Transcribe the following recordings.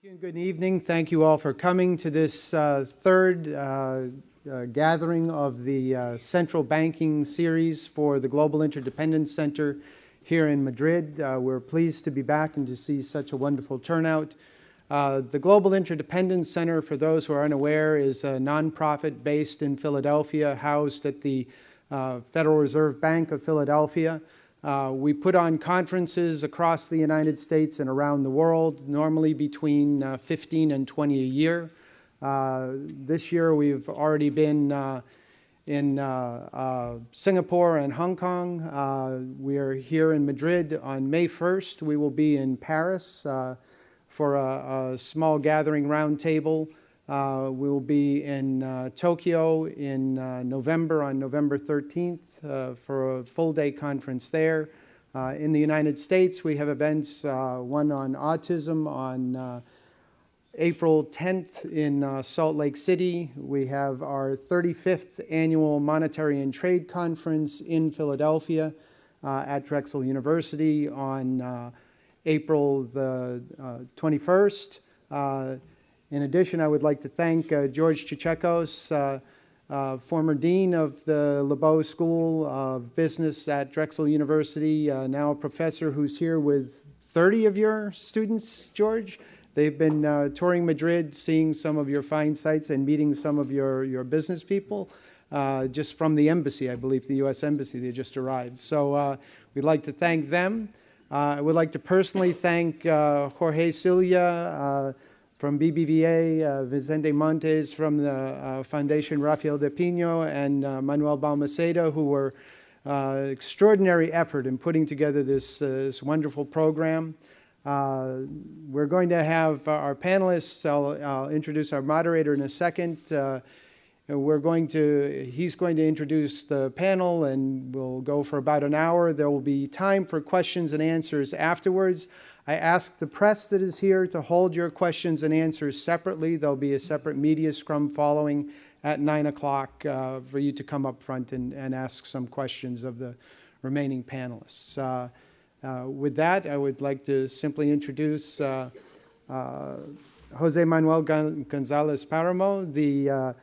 Thank you and good evening. Thank you all for coming to this third gathering of the Central Banking Series for the Global Interdependence Center here in Madrid. We're pleased to be back and to see such a wonderful turnout. The Global Interdependence Center, for those who are unaware, is a nonprofit based in Philadelphia, housed at the Federal Reserve Bank of Philadelphia. We put on conferences across the United States and around the world, normally between 15 and 20 a year. This year we've already been in Singapore and Hong Kong. We are here in Madrid on May 1st. We will be in Paris for a small gathering roundtable. We will be in Tokyo in November, on November 13th, for a full-day conference there. In the United States, we have events, one on autism on April 10th in Salt Lake City. We have our 35th Annual Monetary and Trade Conference in Philadelphia at Drexel University on April the 21st. In addition, I would like to thank George Chichekos, former dean of the Lebeau School of Business at Drexel University, now a professor who's here with 30 of your students, George. They've been touring Madrid, seeing some of your fine sites and meeting some of your business people just from the embassy, I believe, the U.S. Embassy. They just arrived. So we'd like to thank them. I would like to personally thank Jorge Cilia, from BBVA, Vicente Montes from the Fundación Rafael del Pino, and Manuel Balmaceda, who were extraordinary effort in putting together this wonderful program. We're going to have our panelists. I'll introduce our moderator in a second. He's going to introduce the panel, and we'll go for about an hour. There will be time for questions and answers afterwards. I ask the press that is here to hold your questions and answers separately. There'll be a separate media scrum following at 9 o'clock for you to come up front and ask some questions of the remaining panelists. With that, I would like to simply introduce Jose Manuel Gonzalez Paramo, the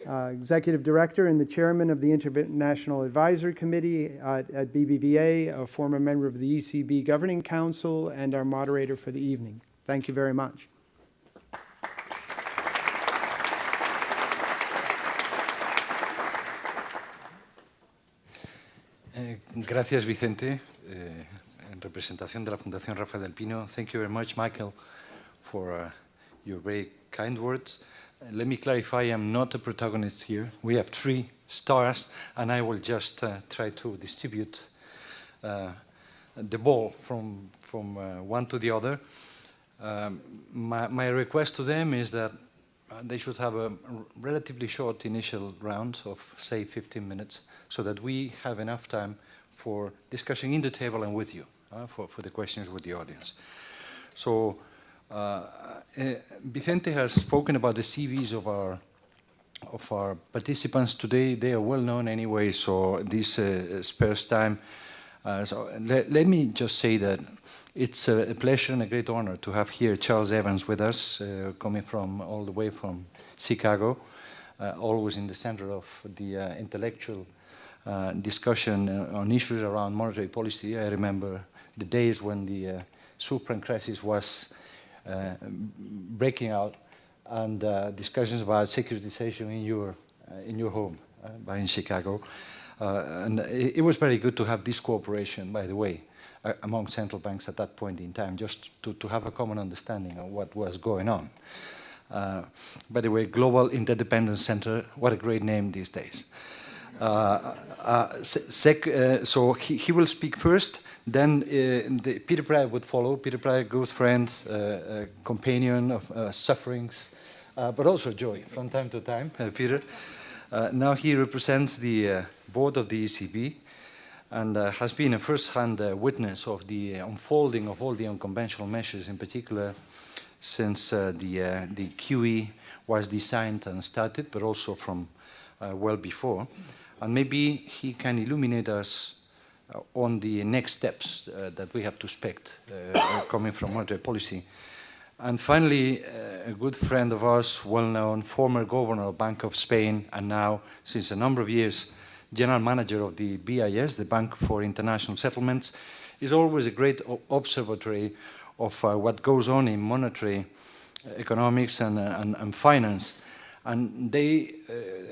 Executive Director and the Chairman of the International Advisory Committee at BBVA, a former member of the ECB Governing Council, and our moderator for the evening. Thank you very much. Gracias, Vicente. En representación de la Fundación Rafael del Pino, thank you very much, Michael, for your very kind words. Let me clarify, I'm not a protagonist here. We have 3 stars, and I will just try to distribute the ball from one to the other. My request to them is that they should have a relatively short initial round of, say, 15 minutes, so that we have enough time for discussing in the table and with you, for the questions with the audience. So, Vicente has spoken about the CVs of our participants today. They are well known anyway, so this spares time. So let me just say that it's a pleasure and a great honor to have here Charles Evans with us, coming from all the way from Chicago, always in the center of the intellectual discussion on issues around monetary policy. I remember the days when the subprime crisis was breaking out, and discussions about securitization in your home in Chicago. And it was very good to have this cooperation, by the way, among central banks at that point in time, just to have a common understanding of what was going on. By the way, Global Interdependence Center, what a great name these days. So he will speak first, then Peter Praet would follow. Peter Praet, good friend, companion of sufferings, but also joy from time to time, Peter. Now he represents the board of the ECB and has been a first-hand witness of the unfolding of all the unconventional measures, in particular since the QE was designed and started, but also from well before. And maybe he can illuminate us on the next steps that we have to expect coming from monetary policy And finally, a good friend of ours, well-known, former governor of Bank of Spain, and now, since a number of years, general manager of the BIS, the Bank for International Settlements, is always a great observatory of what goes on in monetary economics and finance. And they,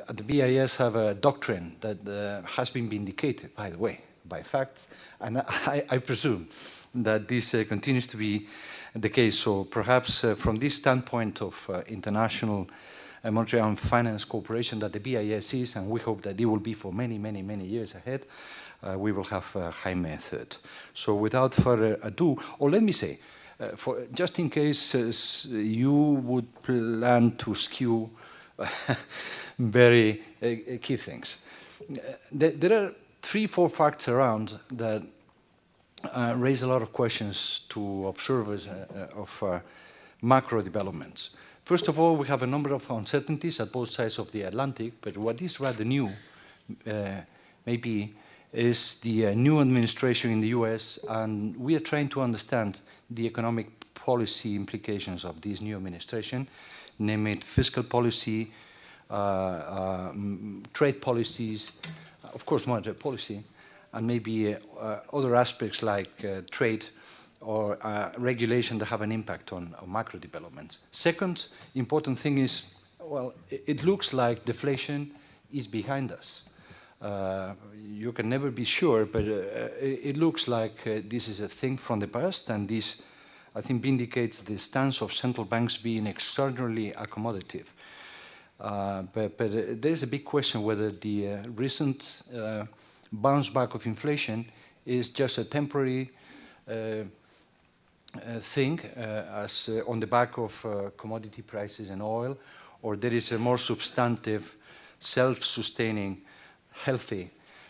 at the BIS, have a doctrine that has been vindicated, by the way, by facts, and I presume that this continues to be the case. So perhaps from this standpoint of international monetary and finance cooperation that the BIS is, and we hope that it will be for many, many, many years ahead, we will have Jaime third. So without further ado, or let me say, just in case you would plan to skew very key things. There are 3-4 facts around that raise a lot of questions to observers of macro developments. First of all, we have a number of uncertainties at both sides of the Atlantic, but what is rather new, maybe, is the new administration in the US, and we are trying to understand the economic policy implications of this new administration, name it fiscal policy, trade policies, of course monetary policy, and maybe other aspects like trade or regulation that have an impact on macro developments. Second important thing is, well, it looks like deflation is behind us. You can never be sure, but it looks like this is a thing from the past, and this, I think, vindicates the stance of central banks being extraordinarily accommodative. But there's a big question whether the recent bounce back of inflation is just a temporary thing as on the back of commodity prices and oil, or there is a more substantive, self-sustaining, healthy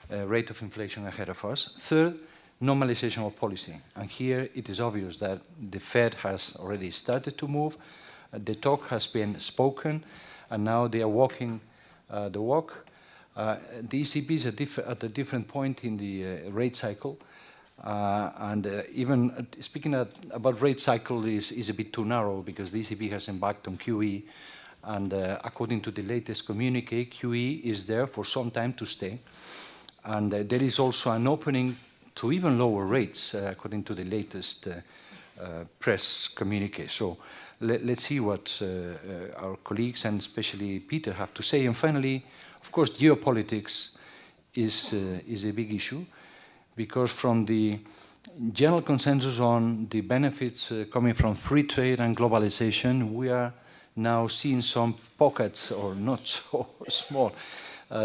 rate of inflation ahead of us. Third, normalization of policy. And here it is obvious that the Fed has already started to move. The talk has been spoken, and now they are walking the walk. The ECB is at a different point in the rate cycle. Even speaking about rate cycle is a bit too narrow because the ECB has embarked on QE, and according to the latest communique, QE is there for some time to stay. And there is also an opening to even lower rates, according to the latest press communique. So let's see what our colleagues and especially Peter have to say. And finally, of course, geopolitics is a big issue, because from the general consensus on the benefits coming from free trade and globalization, we are now seeing some pockets, or not so small,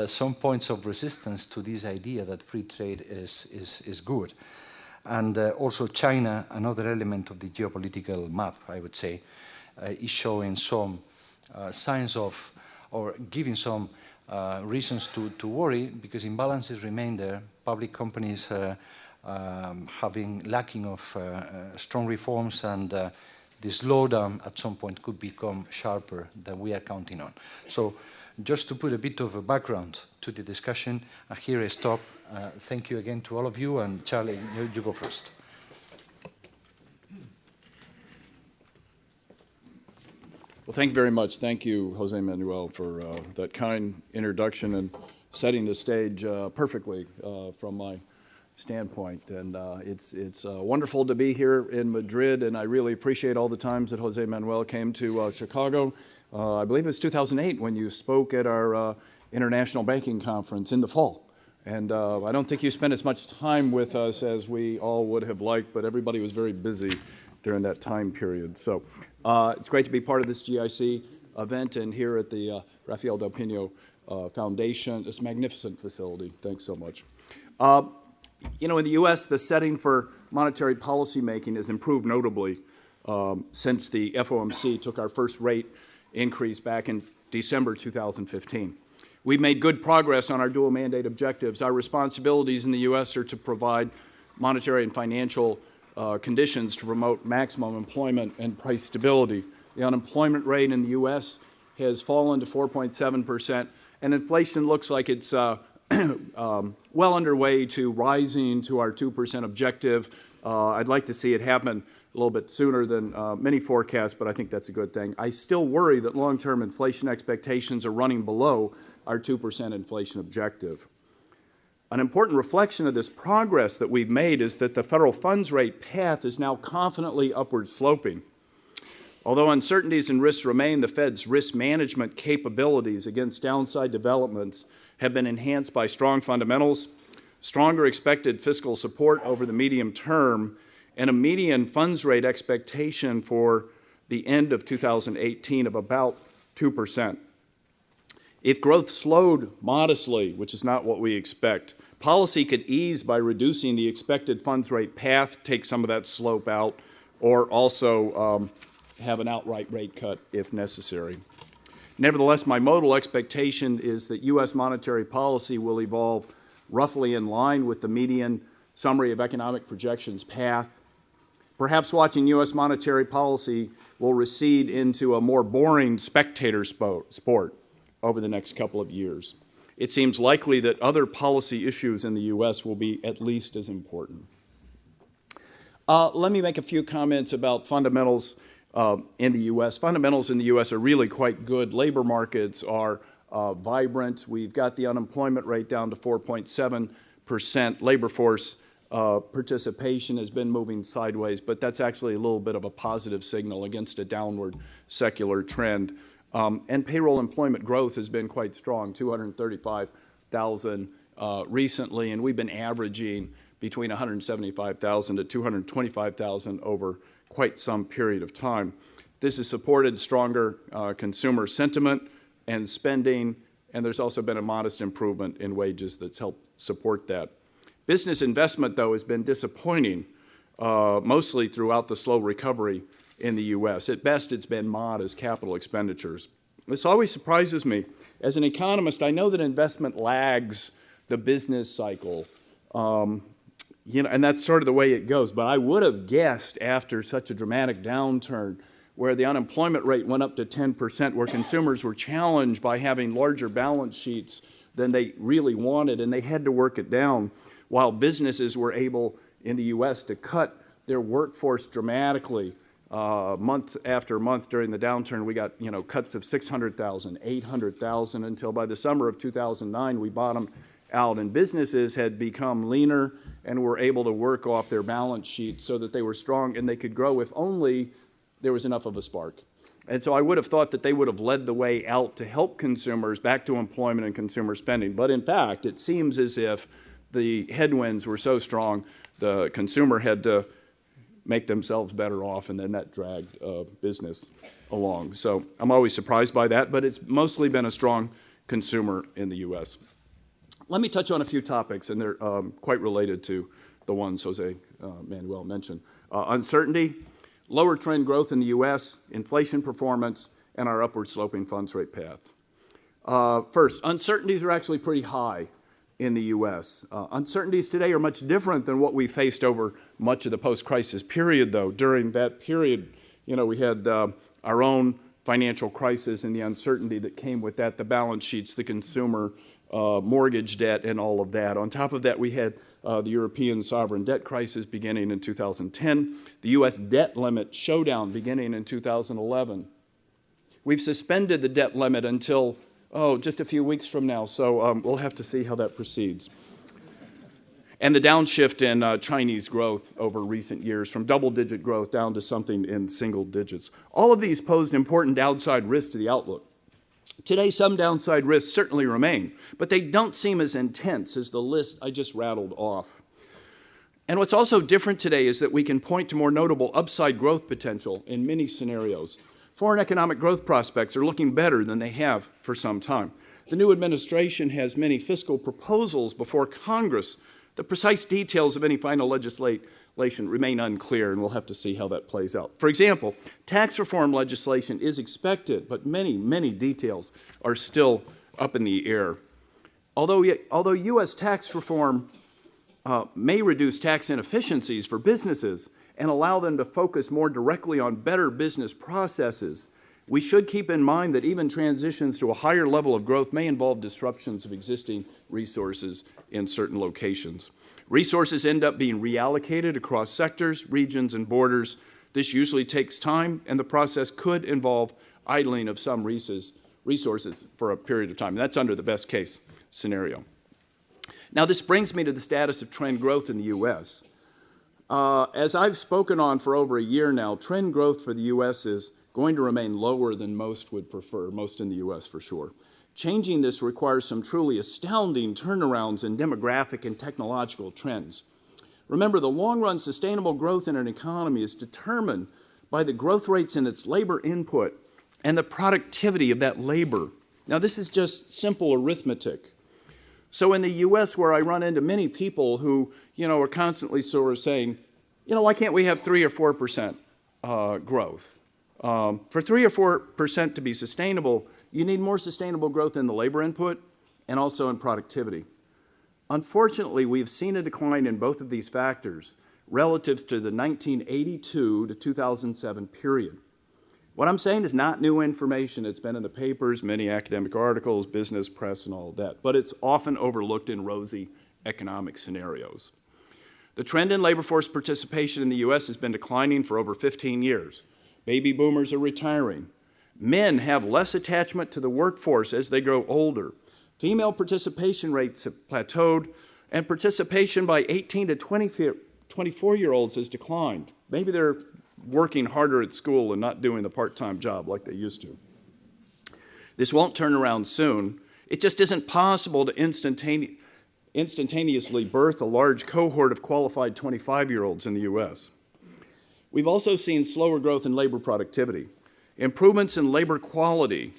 some points of resistance to this idea that free trade is good. And also China, another element of the geopolitical map, I would say, is showing some signs of, or giving some reasons to worry, because imbalances remain there. Public companies lacking of strong reforms, and the slowdown at some point could become sharper than we are counting on. So just to put a bit of a background to the discussion, here I stop. Thank you again to all of you, and Charlie, you go first. Well, thank you very much. Thank you, Jose Manuel, for that kind introduction and setting the stage perfectly from my standpoint. And it's wonderful to be here in Madrid, and I really appreciate all the times that Jose Manuel came to Chicago. I believe it was 2008 when you spoke at our International Banking Conference in the fall. And I don't think you spent as much time with us as we all would have liked, but everybody was very busy during that time period. So it's great to be part of this GIC event and here at the Rafael del Pino Foundation, this magnificent facility. Thanks so much. You know, in the U.S., the setting for monetary policy making has improved notably since the FOMC took our first rate increase back in December 2015. We've made good progress on our dual mandate objectives. Our responsibilities in the U.S. are to provide monetary and financial conditions to promote maximum employment and price stability. The unemployment rate in the U.S. has fallen to 4.7%, and inflation looks like it's well underway to rising to our 2% objective. I'd like to see it happen little bit sooner than many forecasts, but I think that's a good thing. I still worry that long-term inflation expectations are running below our 2% inflation objective. An important reflection of this progress that we've made is that the federal funds rate path is now confidently upward sloping. Although uncertainties and risks remain, the Fed's risk management capabilities against downside developments have been enhanced by strong fundamentals, stronger expected fiscal support over the medium term, and a median funds rate expectation for the end of 2018 of about 2%. If growth slowed modestly, which is not what we expect, policy could ease by reducing the expected funds rate path, take some of that slope out, or also have an outright rate cut if necessary. Nevertheless, my modal expectation is that U.S. monetary policy will evolve roughly in line with the median summary of economic projections path. Perhaps watching U.S. monetary policy will recede into a more boring spectator sport over the next couple of years. It seems likely that other policy issues in the U.S. will be at least as important. Let me make a few comments about fundamentals in the U.S. Fundamentals in the U.S. are really quite good. Labor markets are vibrant. We've got the unemployment rate down to 4.7%. Labor force participation has been moving sideways, but that's actually a little bit of a positive signal against a downward secular trend. And payroll employment growth has been quite strong, 235,000 recently, and we've been averaging between 175,000 to 225,000 over quite some period of time. This has supported stronger consumer sentiment and spending, and there's also been a modest improvement in wages that's helped support that. Business investment, though, has been disappointing, mostly throughout the slow recovery in the U.S. At best, it's been modest capital expenditures. This always surprises me. As an economist, I know that investment lags the business cycle, and that's sort of the way it goes. But I would have guessed after such a dramatic downturn where the unemployment rate went up to 10%, where consumers were challenged by having larger balance sheets than they really wanted, and they had to work it down, while businesses were able in the U.S. to cut their workforce dramatically. Month after month during the downturn, we got cuts of 600,000, 800,000, until by the summer of 2009 we bottomed out, and businesses had become leaner and were able to work off their balance sheets so that they were strong and they could grow if only there was enough of a spark. And so I would have thought that they would have led the way out to help consumers back to employment and consumer spending. But in fact, it seems as if the headwinds were so strong, the consumer had to make themselves better off, and then that dragged business along. So I'm always surprised by that, but it's mostly been a strong consumer in the U.S. Let me touch on a few topics, and they're quite related to the ones Jose Manuel mentioned. Uncertainty, lower trend growth in the U.S., inflation performance, and our upward sloping funds rate path. First, uncertainties are actually pretty high in the U.S. Uncertainties today are much different than what we faced over much of the post-crisis period, though. During that period, we had our own financial crisis and the uncertainty that came with that, the balance sheets, the consumer mortgage debt, and all of that. On top of that, we had the European sovereign debt crisis beginning in 2010, the U.S. debt limit showdown beginning in 2011. We've suspended the debt limit until just a few weeks from now, so we'll have to see how that proceeds. And the downshift in Chinese growth over recent years, from double-digit growth down to something in single digits. All of these posed important downside risks to the outlook. Today, some downside risks certainly remain, but they don't seem as intense as the list I just rattled off. And what's also different today is that we can point to more notable upside growth potential in many scenarios. Foreign economic growth prospects are looking better than they have for some time. The new administration has many fiscal proposals before Congress. The precise details of any final legislation remain unclear, and we'll have to see how that plays out. For example, tax reform legislation is expected, but many details are still up in the air. Although U.S. tax reform may reduce tax inefficiencies for businesses and allow them to focus more directly on better business processes, we should keep in mind that even transitions to a higher level of growth may involve disruptions of existing resources in certain locations. Resources end up being reallocated across sectors, regions, and borders This usually takes time, and the process could involve idling of some resources for a period of time. And that's under the best case scenario. Now, this brings me to the status of trend growth in the U.S. As I've spoken on for over a year now, trend growth for the U.S. is going to remain lower than most would prefer, most in the U.S. for sure. Changing this requires some truly astounding turnarounds in demographic and technological trends. Remember, the long-run sustainable growth in an economy is determined by the growth rates in its labor input and the productivity of that labor. Now, this is just simple arithmetic. So in the U.S., where I run into many people who, are constantly sort of saying, why can't we have 3 or 4% growth? For 3 or 4% to be sustainable, you need more sustainable growth in the labor input and also in productivity. Unfortunately, we've seen a decline in both of these factors relative to the 1982 to 2007 period. What I'm saying is not new information. It's been in the papers, many academic articles, business, press, and all of that, but it's often overlooked in rosy economic scenarios. The trend in labor force participation in the U.S. has been declining for over 15 years. Baby boomers are retiring. Men have less attachment to the workforce as they grow older. Female participation rates have plateaued, and participation by 18 to 24-year-olds has declined. Maybe they're working harder at school and not doing the part-time job like they used to. This won't turn around soon. It just isn't possible to instantaneously birth a large cohort of qualified 25-year-olds in the U.S. We've also seen slower growth in labor productivity. Improvements in labor quality,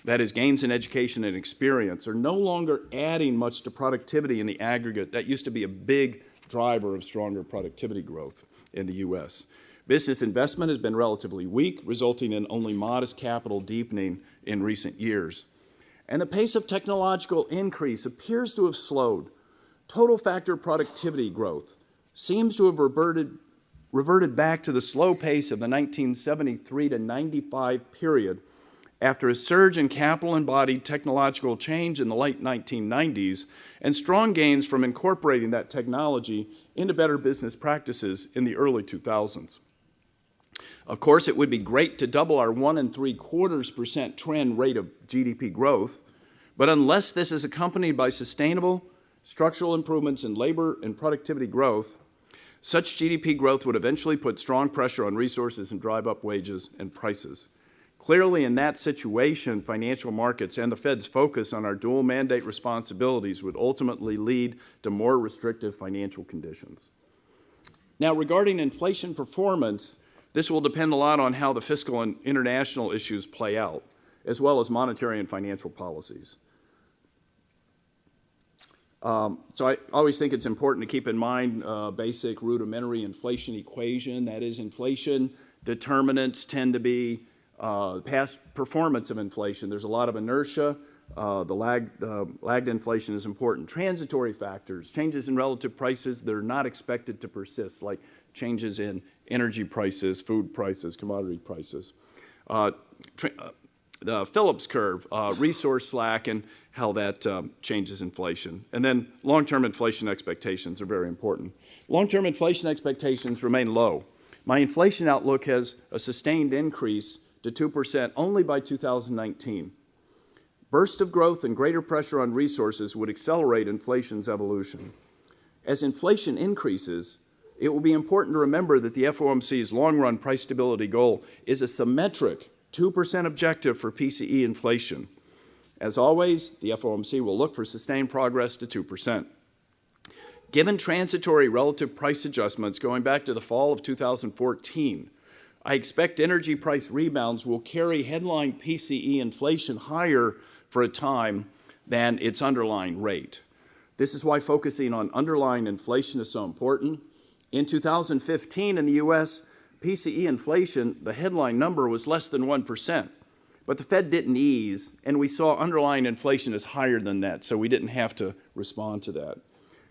that is, gains in education and experience, are no longer adding much to productivity in the aggregate. That used to be a big driver of stronger productivity growth in the U.S. Business investment has been relatively weak, resulting in only modest capital deepening in recent years. And the pace of technological increase appears to have slowed. Total factor productivity growth seems to have reverted back to the slow pace of the 1973 to 95 period after a surge in capital-embodied technological change in the late 1990s and strong gains from incorporating that technology into better business practices in the early 2000s. Of course, it would be great to double our 1 3/4% trend rate of GDP growth, but unless this is accompanied by sustainable structural improvements in labor and productivity growth, such GDP growth would eventually put strong pressure on resources and drive up wages and prices. Clearly, in that situation, financial markets and the Fed's focus on our dual mandate responsibilities would ultimately lead to more restrictive financial conditions. Now, regarding inflation performance, this will depend a lot on how the fiscal and international issues play out, as well as monetary and financial policies. So I always think it's important to keep in mind basic rudimentary inflation equation. That is, inflation determinants tend to be past performance of inflation. There's a lot of inertia. The lagged inflation is important. Transitory factors, changes in relative prices, they're not expected to persist, like changes in energy prices, food prices, commodity prices. The Phillips curve, resource slack, and how that changes inflation. And then long-term inflation expectations are very important. Long-term inflation expectations remain low. My inflation outlook has a sustained increase to 2% only by 2019. Burst of growth and greater pressure on resources would accelerate inflation's evolution. As inflation increases, it will be important to remember that the FOMC's long-run price stability goal is a symmetric 2% objective for PCE inflation. As always, the FOMC will look for sustained progress to 2%. Given transitory relative price adjustments going back to the fall of 2014, I expect energy price rebounds will carry headline PCE inflation higher for a time than its underlying rate. This is why focusing on underlying inflation is so important. In 2015 in the U.S., PCE inflation, the headline number was less than 1%, but the Fed didn't ease, and we saw underlying inflation is higher than that, so we didn't have to respond to that.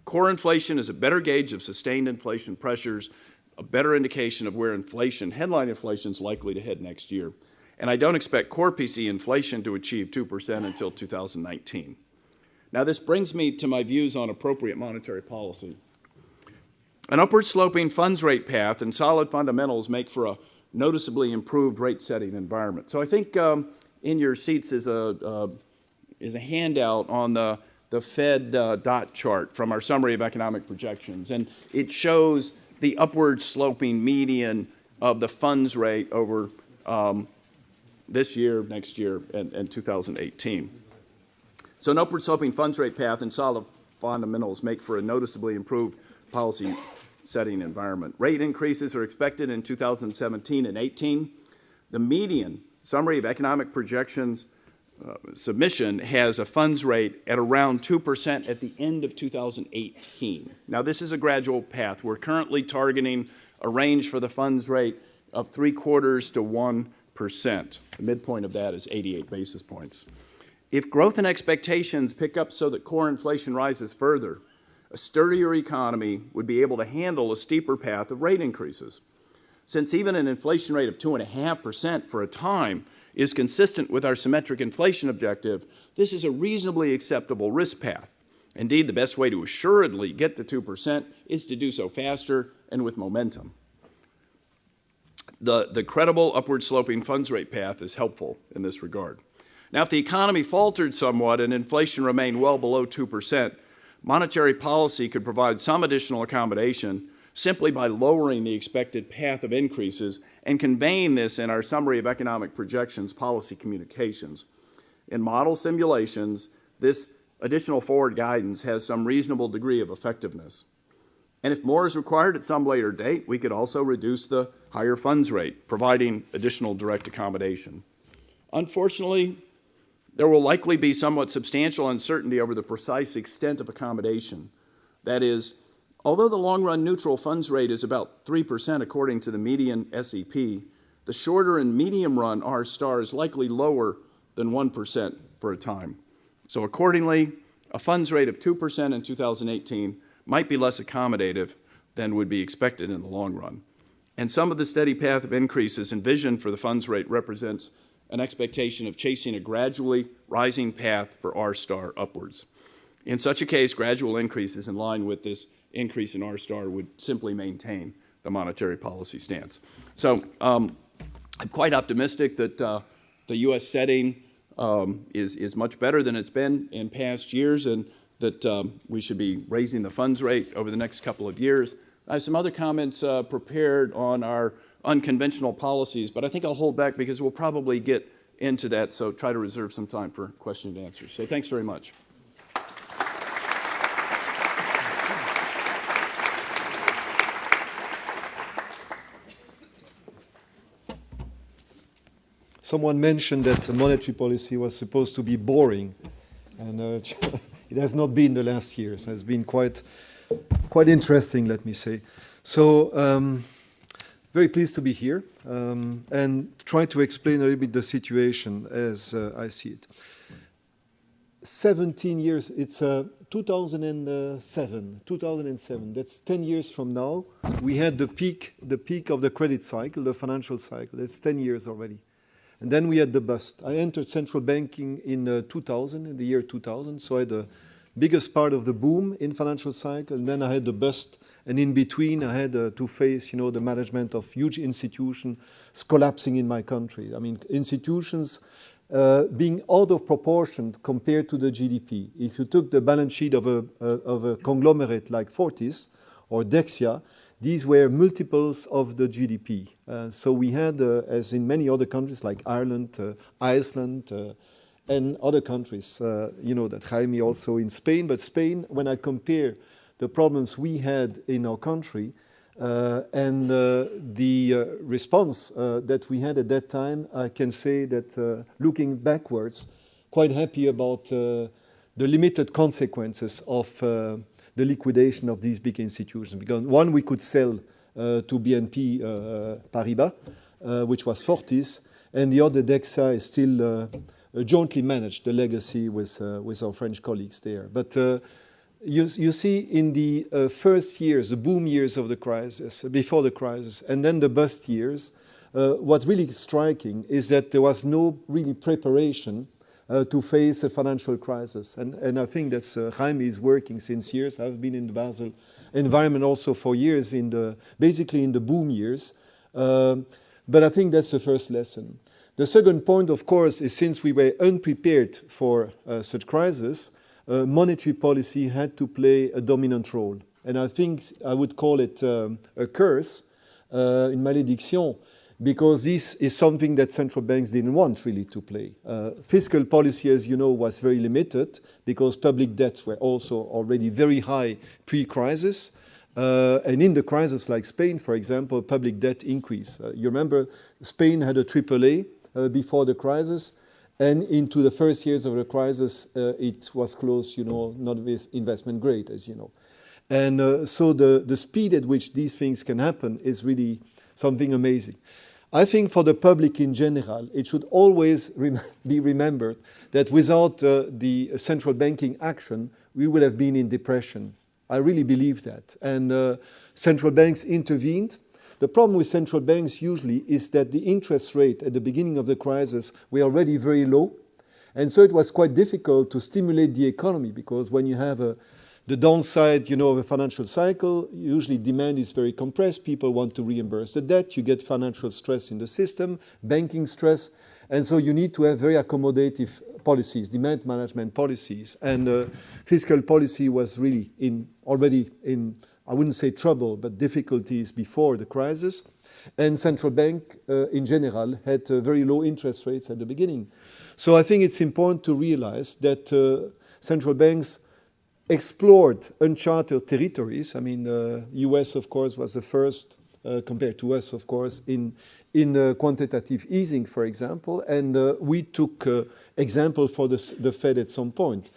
Core inflation is a better gauge of sustained inflation pressures, a better indication of where inflation, headline inflation, is likely to head next year. And I don't expect core PCE inflation to achieve 2% until 2019. Now, this brings me to my views on appropriate monetary policy. An upward sloping funds rate path and solid fundamentals make for a noticeably improved rate setting environment. So I think in your seats is a handout on the Fed dot chart from our summary of economic projections. And it shows the upward sloping median of the funds rate over this year, next year, and 2018. So an upward sloping funds rate path and solid fundamentals make for a noticeably improved policy setting environment. Rate increases are expected in 2017 and 18. The median summary of economic projections submission has a funds rate at around 2% at the end of 2018. Now, this is a gradual path. We're currently targeting a range for the funds rate of 0.75% to 1%. The midpoint of that is 88 basis points. If growth and expectations pick up so that core inflation rises further, a sturdier economy would be able to handle a steeper path of rate increases. Since even an inflation rate of 2.5% for a time is consistent with our symmetric inflation objective, this is a reasonably acceptable risk path. Indeed, the best way to assuredly get to 2% is to do so faster and with momentum. The credible upward sloping funds rate path is helpful in this regard. Now, if the economy faltered somewhat and inflation remained well below 2%, monetary policy could provide some additional accommodation simply by lowering the expected path of increases and conveying this in our summary of economic projections policy communications. In model simulations, this additional forward guidance has some reasonable degree of effectiveness. And if more is required at some later date, we could also reduce the higher funds rate, providing additional direct accommodation. Unfortunately, there will likely be somewhat substantial uncertainty over the precise extent of accommodation. That is, although the long-run neutral funds rate is about 3% according to the median SEP, the shorter and medium-run R star is likely lower than 1% for a time. So accordingly, a funds rate of 2% in 2018 might be less accommodative than would be expected in the long run. And some of the steady path of increases envisioned for the funds rate represents an expectation of chasing a gradually rising path for R star upwards. In such a case, gradual increases in line with this increase in R star would simply maintain the monetary policy stance. So I'm quite optimistic that the U.S. setting is much better than it's been in past years, and that we should be raising the funds rate over the next couple of years. I have some other comments prepared on our unconventional policies, but I think I'll hold back because we'll probably get into that, so try to reserve some time for question and answers. So thanks very much. Someone mentioned that monetary policy was supposed to be boring, and it has not been the last years. It has been quite interesting, let me say. So very pleased to be here and try to explain a little bit the situation as I see it. 17 years, it's 2007, that's 10 years from now. We had the peak of the credit cycle, the financial cycle. That's 10 years already. And then we had the bust. I entered central banking in 2000, in the year 2000, so I had the biggest part of the boom in financial cycle, and then I had the bust, and in between I had to face, the management of huge institutions collapsing in my country. I mean, institutions being out of proportion compared to the GDP. If you took the balance sheet of a conglomerate like Fortis or Dexia, these were multiples of the GDP. So we had, as in many other countries like Ireland, Iceland, and other countries, that Jaime also in Spain. But Spain, when I compare the problems we had in our country and the response that we had at that time, I can say that looking backwards, quite happy about the limited consequences of the liquidation of these big institutions. Because one, we could sell to BNP Paribas, which was Fortis, and the other, Dexia, is still jointly managed, the legacy with our French colleagues there. But you see in the first years, the boom years of the crisis, before the crisis, and then the bust years, what's really striking is that there was no really preparation to face a financial crisis. And I think that's Jaime is working since years. I've been in the Basel environment also for years, basically in the boom years. But I think that's the first lesson. The second point, of course, is since we were unprepared for such crisis, monetary policy had to play a dominant role. And I think I would call it a curse, une malédiction, because this is something that central banks didn't want really to play. Fiscal policy, as you know, was very limited because public debts were also already very high pre-crisis. And in the crisis like Spain, for example, public debt increased. You remember Spain had a AAA before the crisis, and into the first years of the crisis, it was close, not with investment grade, as you know. And so the speed at which these things can happen is really something amazing. I think for the public in general, it should always be remembered that without the central banking action, we would have been in depression. I really believe that. And central banks intervened. The problem with central banks usually is that the interest rate at the beginning of the crisis were already very low. And so it was quite difficult to stimulate the economy because when you have the downside, of a financial cycle, usually demand is very compressed. People want to reimburse the debt. You get financial stress in the system, banking stress. And so you need to have very accommodative policies, demand management policies. And fiscal policy was really already in, I wouldn't say trouble, but difficulties before the crisis. And central bank in general had very low interest rates at the beginning. So I think it's important to realize that central banks explored uncharted territories. I mean, the US, of course, was the first, compared to us, of course, in quantitative easing, for example, and we took example for the Fed at some point.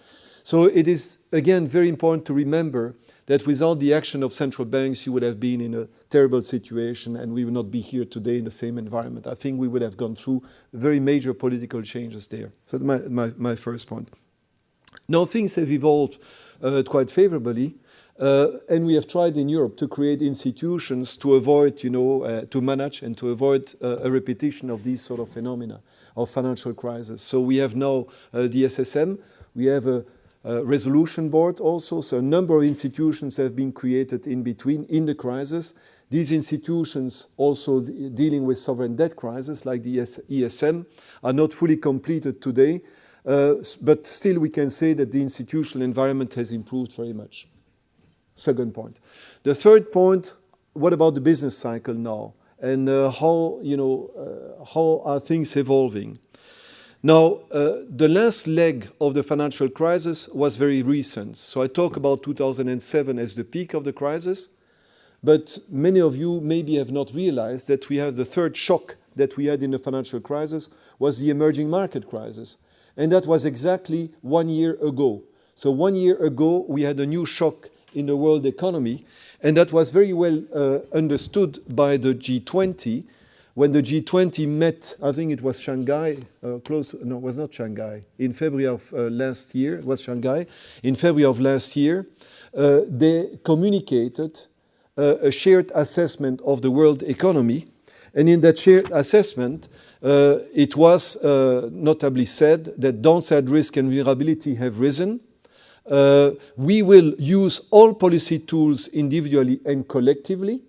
So it is, again, very important to remember that without the action of central banks, you would have been in a terrible situation and we would not be here today in the same environment. I think we would have gone through very major political changes there. So my first point. Now things have evolved quite favorably. And we have tried in Europe to create institutions to avoid, to manage and to avoid a repetition of these sort of phenomena of financial crisis. So we have now the SSM. We have a resolution board also. So a number of institutions have been created in between in the crisis. These institutions also dealing with sovereign debt crisis like the ESM are not fully completed today. But still we can say that the institutional environment has improved very much. Second point. The third point, what about the business cycle now? And how are things evolving? Now, the last leg of the financial crisis was very recent. So I talk about 2007 as the peak of the crisis. But many of you maybe have not realized that we have the third shock that we had in the financial crisis was the emerging market crisis. And that was exactly 1 year ago. So 1 year ago, we had a new shock in the world economy. And that was very well understood by the G20. When the G20 met, I think it was Shanghai, it was not Shanghai. In February of last year, it was Shanghai. In February of last year, they communicated a shared assessment of the world economy. And in that shared assessment, it was notably said that downside risk and vulnerability have risen. We will use all policy tools individually and collectively.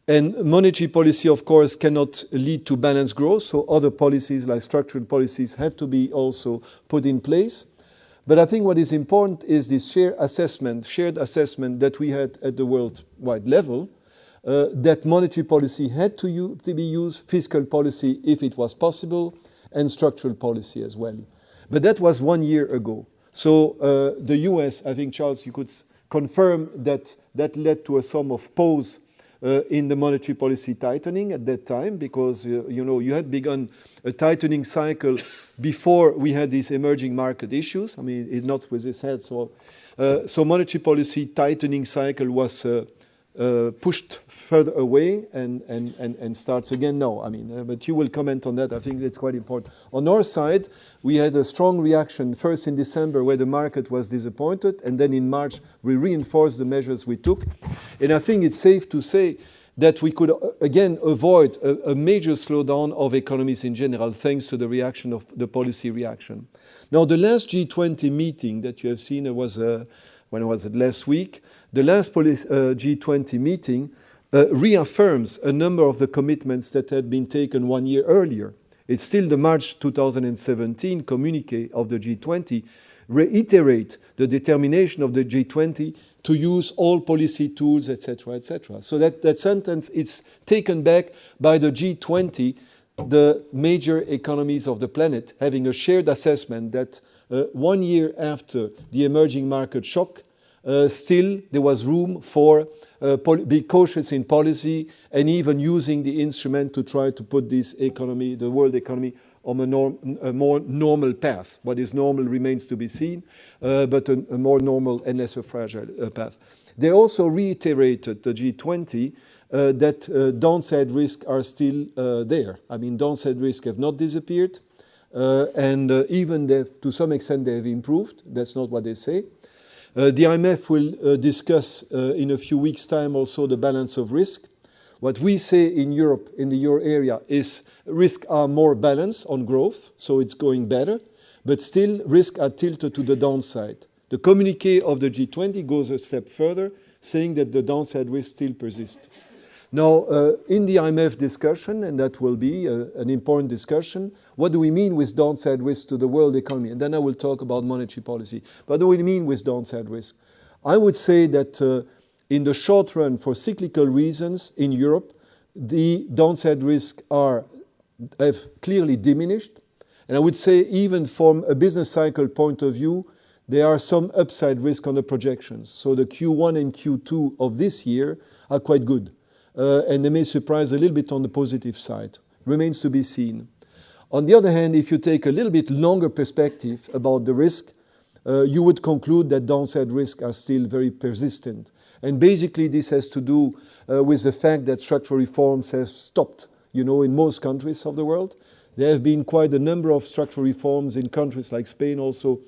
And monetary policy, of course, cannot lead to balanced growth. So other policies like structural policies had to be also put in place. But I think what is important is this shared assessment that we had at the worldwide level, that monetary policy had to be used, fiscal policy if it was possible, and structural policy as well. But that was 1 year ago. So the US, I think, Charles, you could confirm that that led to a sum of pause in the monetary policy tightening at that time because, you had begun a tightening cycle before we had these emerging market issues. I mean, it not with his head. So monetary policy tightening cycle was pushed further away and starts again now. I mean, but you will comment on that. I think it's quite important. On our side, we had a strong reaction first in December where the market was disappointed, and then in March we reinforced the measures we took. And I think it's safe to say that we could again avoid a major slowdown of economies in general, thanks to the reaction of the policy reaction. Now, the last G20 meeting that you have seen was, when was it, last week? The last G20 meeting reaffirms a number of the commitments that had been taken 1 year earlier. It's still the March 2017 communique of the G20, reiterate the determination of the G20 to use all policy tools, etc., etc. So that sentence, it's taken back by the G20, the major economies of the planet, having a shared assessment that 1 year after the emerging market shock, still there was room for be cautious in policy and even using the instrument to try to put this economy, the world economy, on a more normal path. What is normal remains to be seen, but a more normal and lesser fragile path. They also reiterated, the G20, that downside risks are still there. I mean, downside risks have not disappeared, and even to some extent they have improved. That's not what they say. The IMF will discuss in a few weeks' time also the balance of risk. What we say in Europe, in the euro area, is risks are more balanced on growth, so it's going better, but still risks are tilted to the downside. The communique of the G20 goes a step further, saying that the downside risks still persist. Now, in the IMF discussion, and that will be an important discussion, what do we mean with downside risk to the world economy? And then I will talk about monetary policy. What do we mean with downside risk? I would say that in the short run, for cyclical reasons in Europe, the downside risks have clearly diminished. And I would say even from a business cycle point of view, there are some upside risk on the projections. So the Q1 and Q2 of this year are quite good. And they may surprise a little bit on the positive side. Remains to be seen. On the other hand, if you take a little bit longer perspective about the risk, you would conclude that downside risks are still very persistent. And basically this has to do with the fact that structural reforms have stopped, in most countries of the world. There have been quite a number of structural reforms in countries like Spain also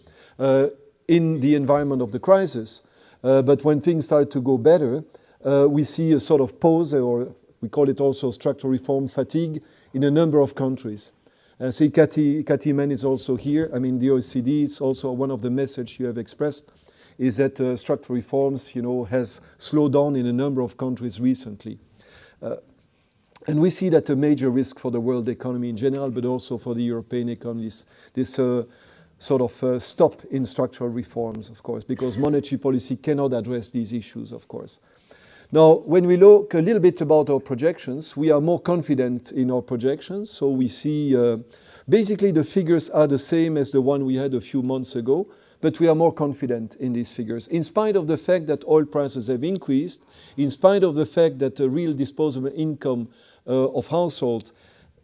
in the environment of the crisis. But when things start to go better, we see a sort of pause, or we call it also structural reform fatigue, in a number of countries. See, Cathy Mann is also here. I mean, the OECD is also one of the messages you have expressed, is that structural reforms, has slowed down in a number of countries recently. And we see that a major risk for the world economy in general, but also for the European economies, this sort of stop in structural reforms, of course, because monetary policy cannot address these issues, of course. Now, when we look a little bit about our projections, we are more confident in our projections. So we see basically the figures are the same as the one we had a few months ago, but we are more confident in these figures. In spite of the fact that oil prices have increased, in spite of the fact that the real disposable income of households,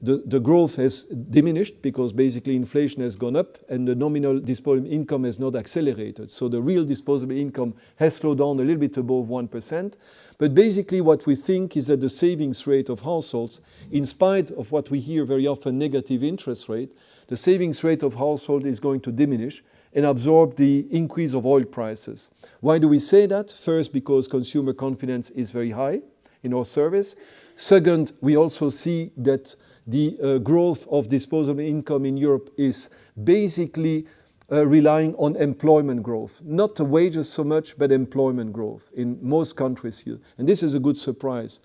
the growth has diminished because basically inflation has gone up and the nominal disposable income has not accelerated. So the real disposable income has slowed down a little bit above 1%. But basically what we think is that the savings rate of households, in spite of what we hear very often, negative interest rate, the savings rate of household is going to diminish and absorb the increase of oil prices. Why do we say that? First, because consumer confidence is very high in our service. Second, we also see that the growth of disposable income in Europe is basically relying on employment growth. Not the wages so much, but employment growth in most countries here. And this is a good surprise.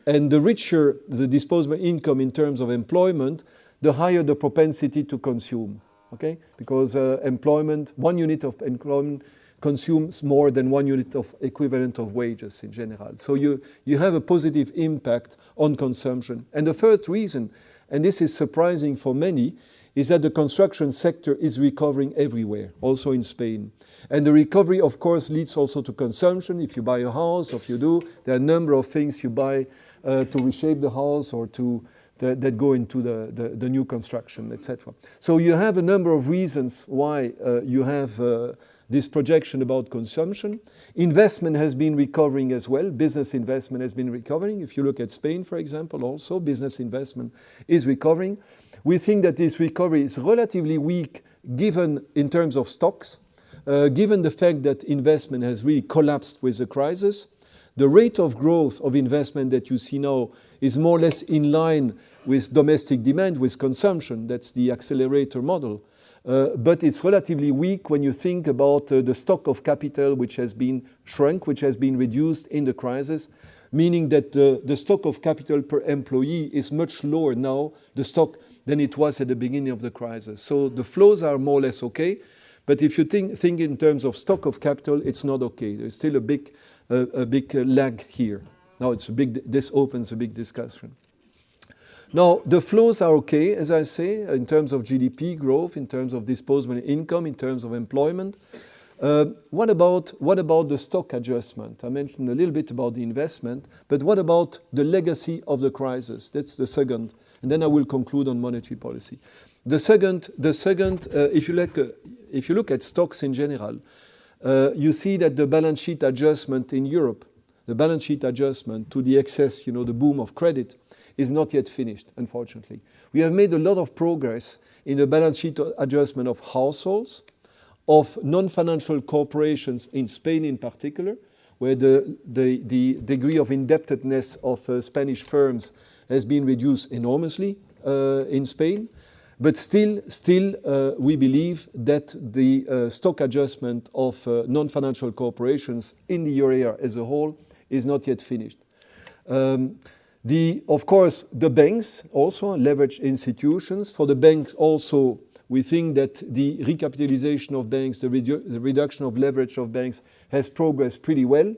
And the richer the disposable income in terms of employment, the higher the propensity to consume. Okay? Because employment, 1 unit of employment consumes more than 1 unit of equivalent of wages in general. So you have a positive impact on consumption. And the third reason, and this is surprising for many, is that the construction sector is recovering everywhere, also in Spain. And the recovery, of course, leads also to consumption. If you buy a house, or if you do, there are a number of things you buy to reshape the house or that go into the new construction, etc. So you have a number of reasons why you have this projection about consumption. Investment has been recovering as well. Business investment has been recovering. If you look at Spain, for example, also business investment is recovering. We think that this recovery is relatively weak given in terms of stocks, given the fact that investment has really collapsed with the crisis. The rate of growth of investment that you see now is more or less in line with domestic demand, with consumption. That's the accelerator model. But it's relatively weak when you think about the stock of capital which has been shrunk, which has been reduced in the crisis, meaning that the stock of capital per employee is much lower now, the stock, than it was at the beginning of the crisis. So the flows are more or less okay, but if you think in terms of stock of capital, it's not okay. There's still a big lag here. Now this opens a big discussion. Now, the flows are okay, as I say, in terms of GDP growth, in terms of disposable income, in terms of employment. What about the stock adjustment? I mentioned a little bit about the investment, but what about the legacy of the crisis? That's the second, and then I will conclude on monetary policy. The second, if you look at stocks in general, you see that the balance sheet adjustment in Europe, the balance sheet adjustment to the excess, the boom of credit, is not yet finished, unfortunately. We have made a lot of progress in the balance sheet adjustment of households, of non-financial corporations in Spain in particular, where the degree of indebtedness of Spanish firms has been reduced enormously in Spain. But still, we believe that the stock adjustment of non-financial corporations in the euro area as a whole is not yet finished. Of course, the banks also, leveraged institutions. For the banks also, we think that the recapitalization of banks, the reduction of leverage of banks has progressed pretty well.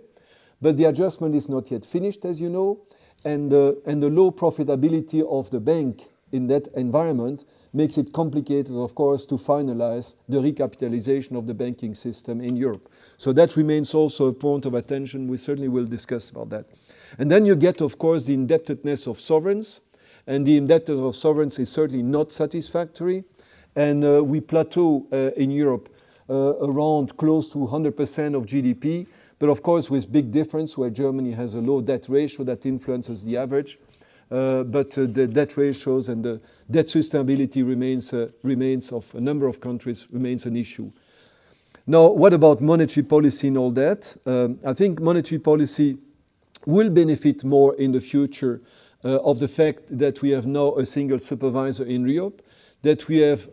But the adjustment is not yet finished, as you know. And the low profitability of the bank in that environment makes it complicated, of course, to finalize the recapitalization of the banking system in Europe. So that remains also a point of attention. We certainly will discuss about that. And then you get, of course, the indebtedness of sovereigns. And the indebtedness of sovereigns is certainly not satisfactory. And we plateau in Europe around close to 100% of GDP. But of course, with big difference, where Germany has a low debt ratio that influences the average. But the debt ratios and the debt sustainability remains of a number of countries remains an issue. Now, what about monetary policy and all that? I think monetary policy will benefit more in the future of the fact that we have now a single supervisor in Europe, that we have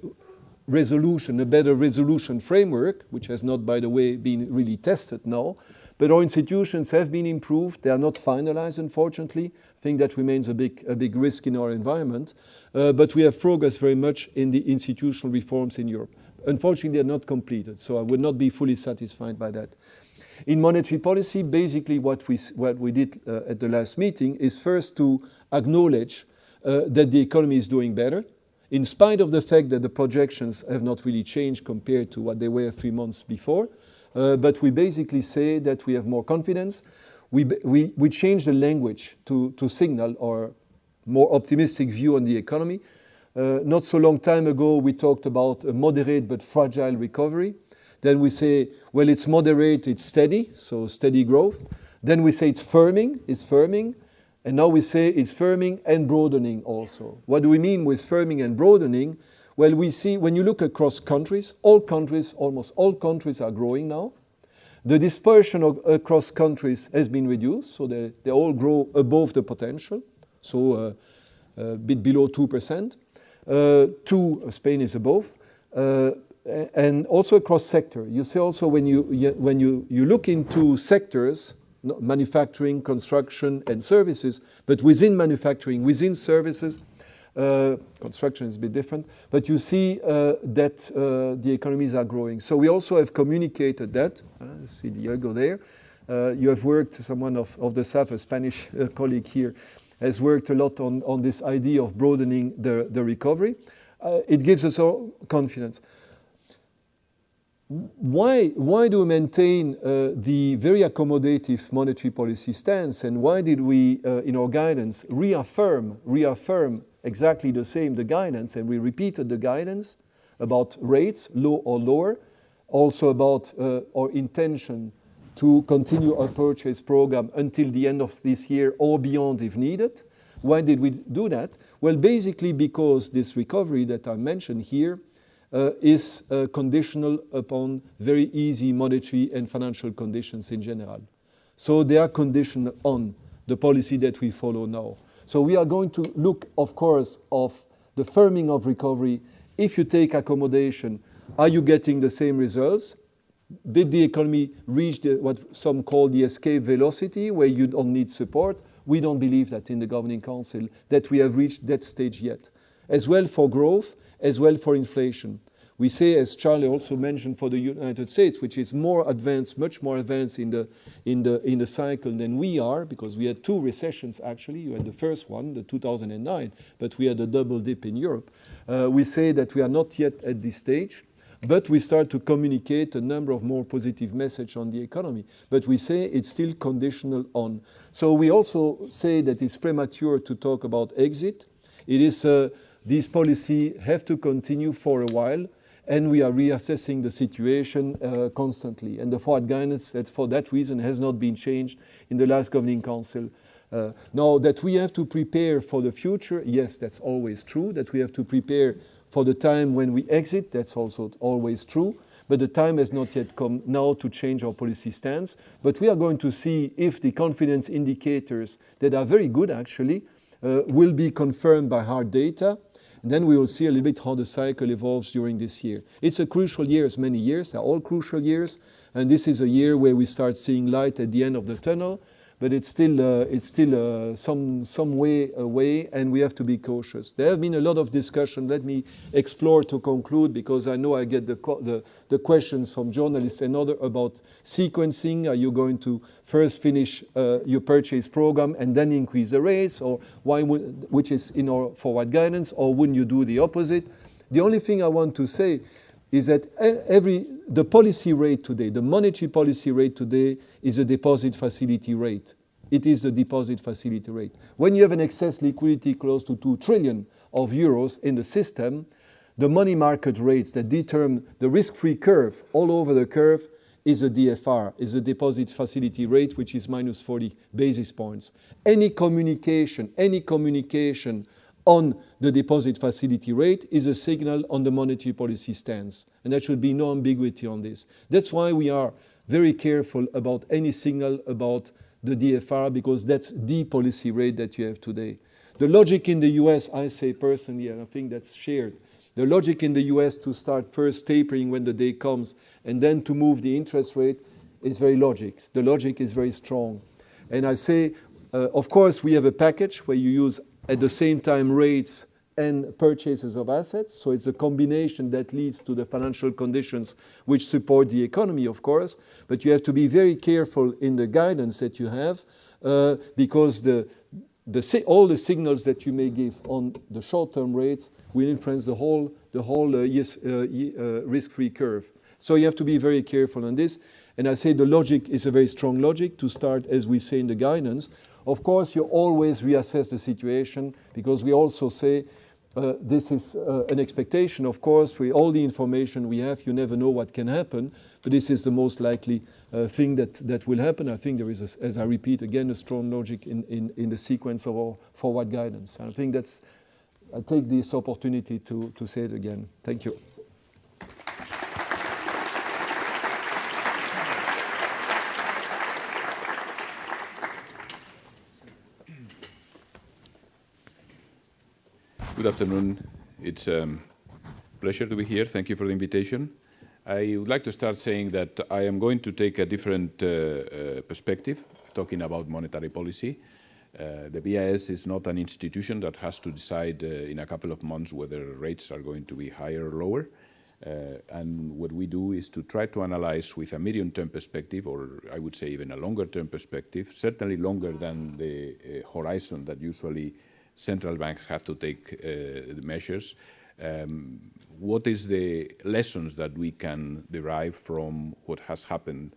a better resolution framework, which has not, by the way, been really tested now. But our institutions have been improved. They are not finalized, unfortunately. I think that remains a big risk in our environment. But we have progressed very much in the institutional reforms in Europe. Unfortunately, they are not completed, so I would not be fully satisfied by that. In monetary policy, basically what we did at the last meeting is first to acknowledge that the economy is doing better, in spite of the fact that the projections have not really changed compared to what they were 3 months before. But we basically say that we have more confidence. We change the language to signal our more optimistic view on the economy. Not so long time ago, we talked about a moderate but fragile recovery. Then we say, well, it's moderate, it's steady, so steady growth. Then we say it's firming. And now we say it's firming and broadening also. What do we mean with firming and broadening? Well, we see when you look across countries, almost all countries are growing now. The dispersion across countries has been reduced, so they all grow above the potential, so a bit below 2%. Spain is above. And also across sector. You see also when you look into sectors, manufacturing, construction, and services, but within manufacturing, within services, construction is a bit different, but you see that the economies are growing. So we also have communicated that. See Diego there. You have worked, someone of the staff, a Spanish colleague here, has worked a lot on this idea of broadening the recovery. It gives us all confidence. Why do we maintain the very accommodative monetary policy stance, and why did we, in our guidance, reaffirm exactly the same, the guidance, and we repeated the guidance about rates, low or lower, also about our intention to continue our purchase program until the end of this year or beyond if needed. Why did we do that? Well, basically because this recovery that I mentioned here is conditional upon very easy monetary and financial conditions in general. So they are conditioned on the policy that we follow now. So we are going to look, of course, of the firming of recovery. If you take accommodation, are you getting the same results? Did the economy reach what some call the escape velocity, where you don't need support? We don't believe that in the Governing Council, that we have reached that stage yet. As well for growth, as well for inflation. We say, as Charlie also mentioned, for the United States, which is more advanced, much more advanced in the cycle than we are, because we had 2 recessions actually. You had the first one, the 2009, but we had a double dip in Europe. We say that we are not yet at this stage, but we start to communicate a number of more positive messages on the economy. But we say it's still conditional on. So we also say that it's premature to talk about exit. It is these policies have to continue for a while, and we are reassessing the situation constantly. And the forward guidance, that for that reason, has not been changed in the last Governing Council. Now, that we have to prepare for the future, yes, that's always true. That we have to prepare for the time when we exit, that's also always true. But the time has not yet come now to change our policy stance. But we are going to see if the confidence indicators that are very good, actually, will be confirmed by hard data. And then we will see a little bit how the cycle evolves during this year. It's a crucial year, as many years. They're all crucial years. And this is a year where we start seeing light at the end of the tunnel. But it's still some way away, and we have to be cautious. There have been a lot of discussion. Let me explore to conclude, because I know I get the questions from journalists and others about sequencing. Are you going to first finish your purchase program and then increase the rates, or which is in our forward guidance, or wouldn't you do the opposite? The only thing I want to say is that the policy rate today, the monetary policy rate today, is a deposit facility rate. It is the deposit facility rate. When you have an excess liquidity close to 2 trillion of euros in the system, the money market rates that determine the risk-free curve, all over the curve, is a DFR, is a deposit facility rate, which is minus 40 basis points. Any communication on the deposit facility rate is a signal on the monetary policy stance. And there should be no ambiguity on this. That's why we are very careful about any signal about the DFR, because that's the policy rate that you have today. The logic in the US, I say personally, and I think that's shared, the logic in the US to start first tapering when the day comes and then to move the interest rate is very logic. The logic is very strong. And I say, of course, we have a package where you use at the same time rates and purchases of assets. So it's a combination that leads to the financial conditions which support the economy, of course. But you have to be very careful in the guidance that you have, because all the signals that you may give on the short-term rates will influence the whole risk-free curve. So you have to be very careful on this. And I say the logic is a very strong logic to start, as we say in the guidance. Of course, you always reassess the situation, because we also say this is an expectation. Of course, with all the information we have, you never know what can happen, but this is the most likely thing that will happen. I think there is, as I repeat again, a strong logic in the sequence of our forward guidance. And I think I take this opportunity to say it again. Thank you. Good afternoon. It's a pleasure to be here. Thank you for the invitation. I would like to start saying that I am going to take a different perspective, talking about monetary policy. The BIS is not an institution that has to decide in a couple of months whether rates are going to be higher or lower. And what we do is to try to analyze with a medium-term perspective, or I would say even a longer-term perspective, certainly longer than the horizon that usually central banks have to take the measures. What is the lessons that we can derive from what has happened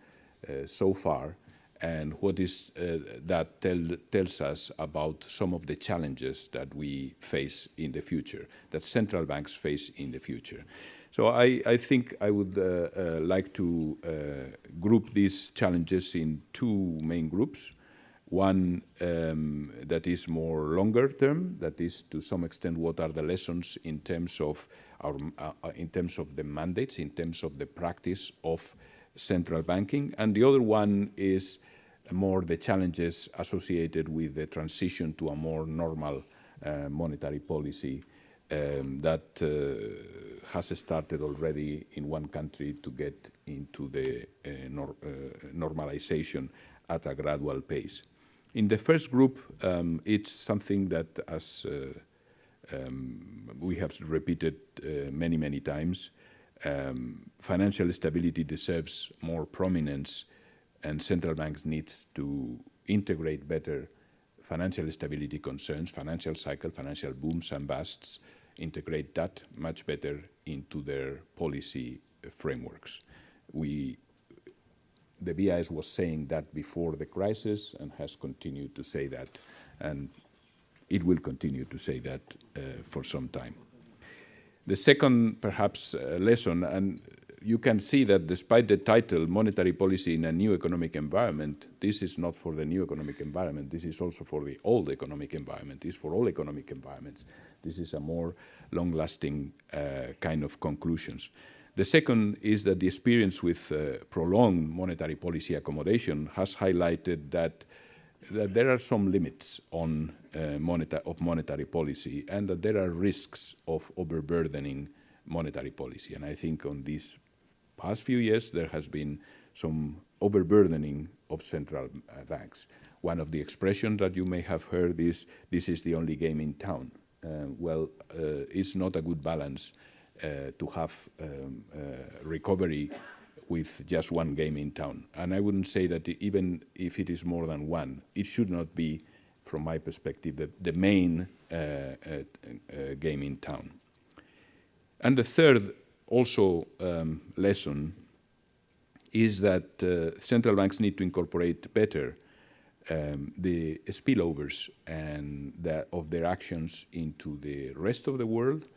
so far, and what is that tells us about some of the challenges that we face in the future, that central banks face in the future. So I think I would like to group these challenges in 2 main groups. One that is more longer term, that is to some extent what are the lessons in terms of the mandates, in terms of the practice of central banking, and the other one is more the challenges associated with the transition to a more normal monetary policy that has started already in one country to get into the normalization at a gradual pace. In the first group, it's something that, as we have repeated many, many times, financial stability deserves more prominence, and central banks need to integrate better financial stability concerns, financial cycle, financial booms and busts, integrate that much better into their policy frameworks. The BIS was saying that before the crisis and has continued to say that, and it will continue to say that for some time. The second, perhaps, lesson, and you can see that despite the title, Monetary Policy in a New Economic Environment, this is not for the new economic environment, this is also for the old economic environment, this is for all economic environments. This is a more long-lasting kind of conclusions. The second is that the experience with prolonged monetary policy accommodation has highlighted that there are some limits on monetary policy, and that there are risks of overburdening monetary policy. And I think on these past few years, there has been some overburdening of central banks. One of the expressions that you may have heard is, this is the only game in town. It's not a good balance to have recovery with just one game in town. And I wouldn't say that even if it is more than one, it should not be, from my perspective, the main game in town. And the third also lesson is that central banks need to incorporate better the spillovers and of their actions into the rest of the world,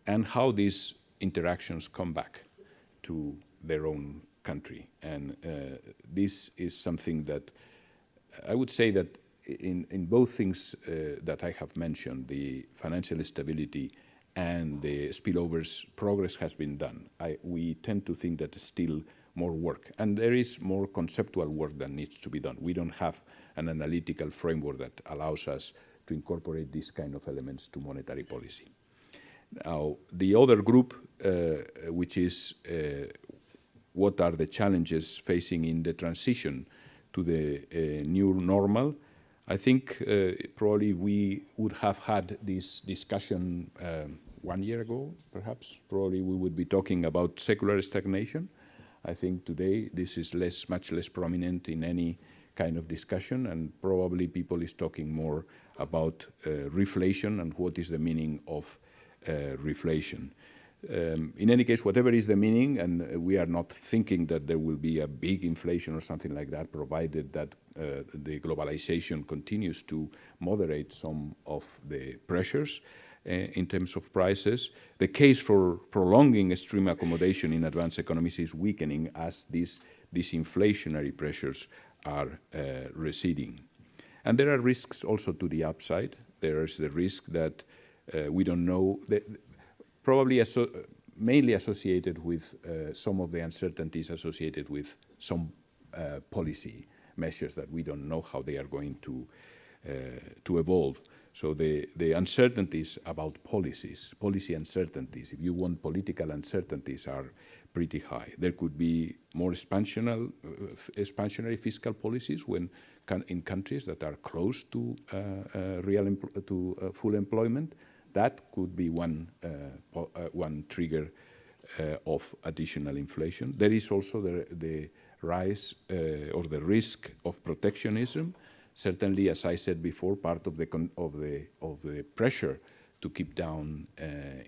and how these interactions come back to their own country. And this is something that I would say that in both things that I have mentioned, the financial stability and the spillovers, progress has been done. We tend to think that there's still more work, and there is more conceptual work that needs to be done. We don't have an analytical framework that allows us to incorporate these kind of elements to monetary policy. Now, the other group, which is what are the challenges facing in the transition to the new normal, I think probably we would have had this discussion 1 year ago, perhaps. Probably we would be talking about secular stagnation. I think today this is much less prominent in any kind of discussion, and probably people is talking more about reflation and what is the meaning of reflation. In any case, whatever is the meaning, and we are not thinking that there will be a big inflation or something like that, provided that the globalization continues to moderate some of the pressures in terms of prices. The case for prolonging extreme accommodation in advanced economies is weakening as these inflationary pressures are receding. And there are risks also to the upside. There is the risk that we don't know, probably mainly associated with some of the uncertainties associated with some policy measures that we don't know how they are going to evolve. So the uncertainties about policy uncertainties, if you want, political uncertainties are pretty high. There could be more expansionary fiscal policies in countries that are close to full employment. That could be one trigger of additional inflation. There is also the rise or the risk of protectionism. Certainly, as I said before, part of the pressure to keep down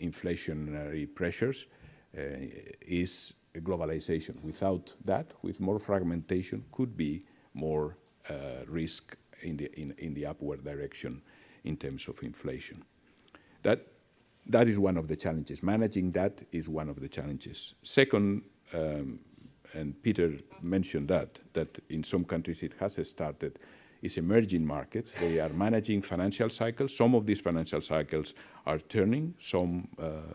inflationary pressures is globalization. Without that, with more fragmentation, could be more risk in the upward direction in terms of inflation. That is one of the challenges. Managing that is one of the challenges. Second, and Peter mentioned that in some countries it has started, is emerging markets. They are managing financial cycles. Some of these financial cycles are turning. Some,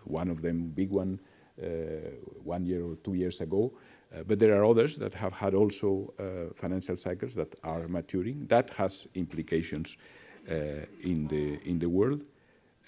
one of them, big one, 1 year or 2 years ago, But there are others that have had also financial cycles that are maturing. That has implications in the world.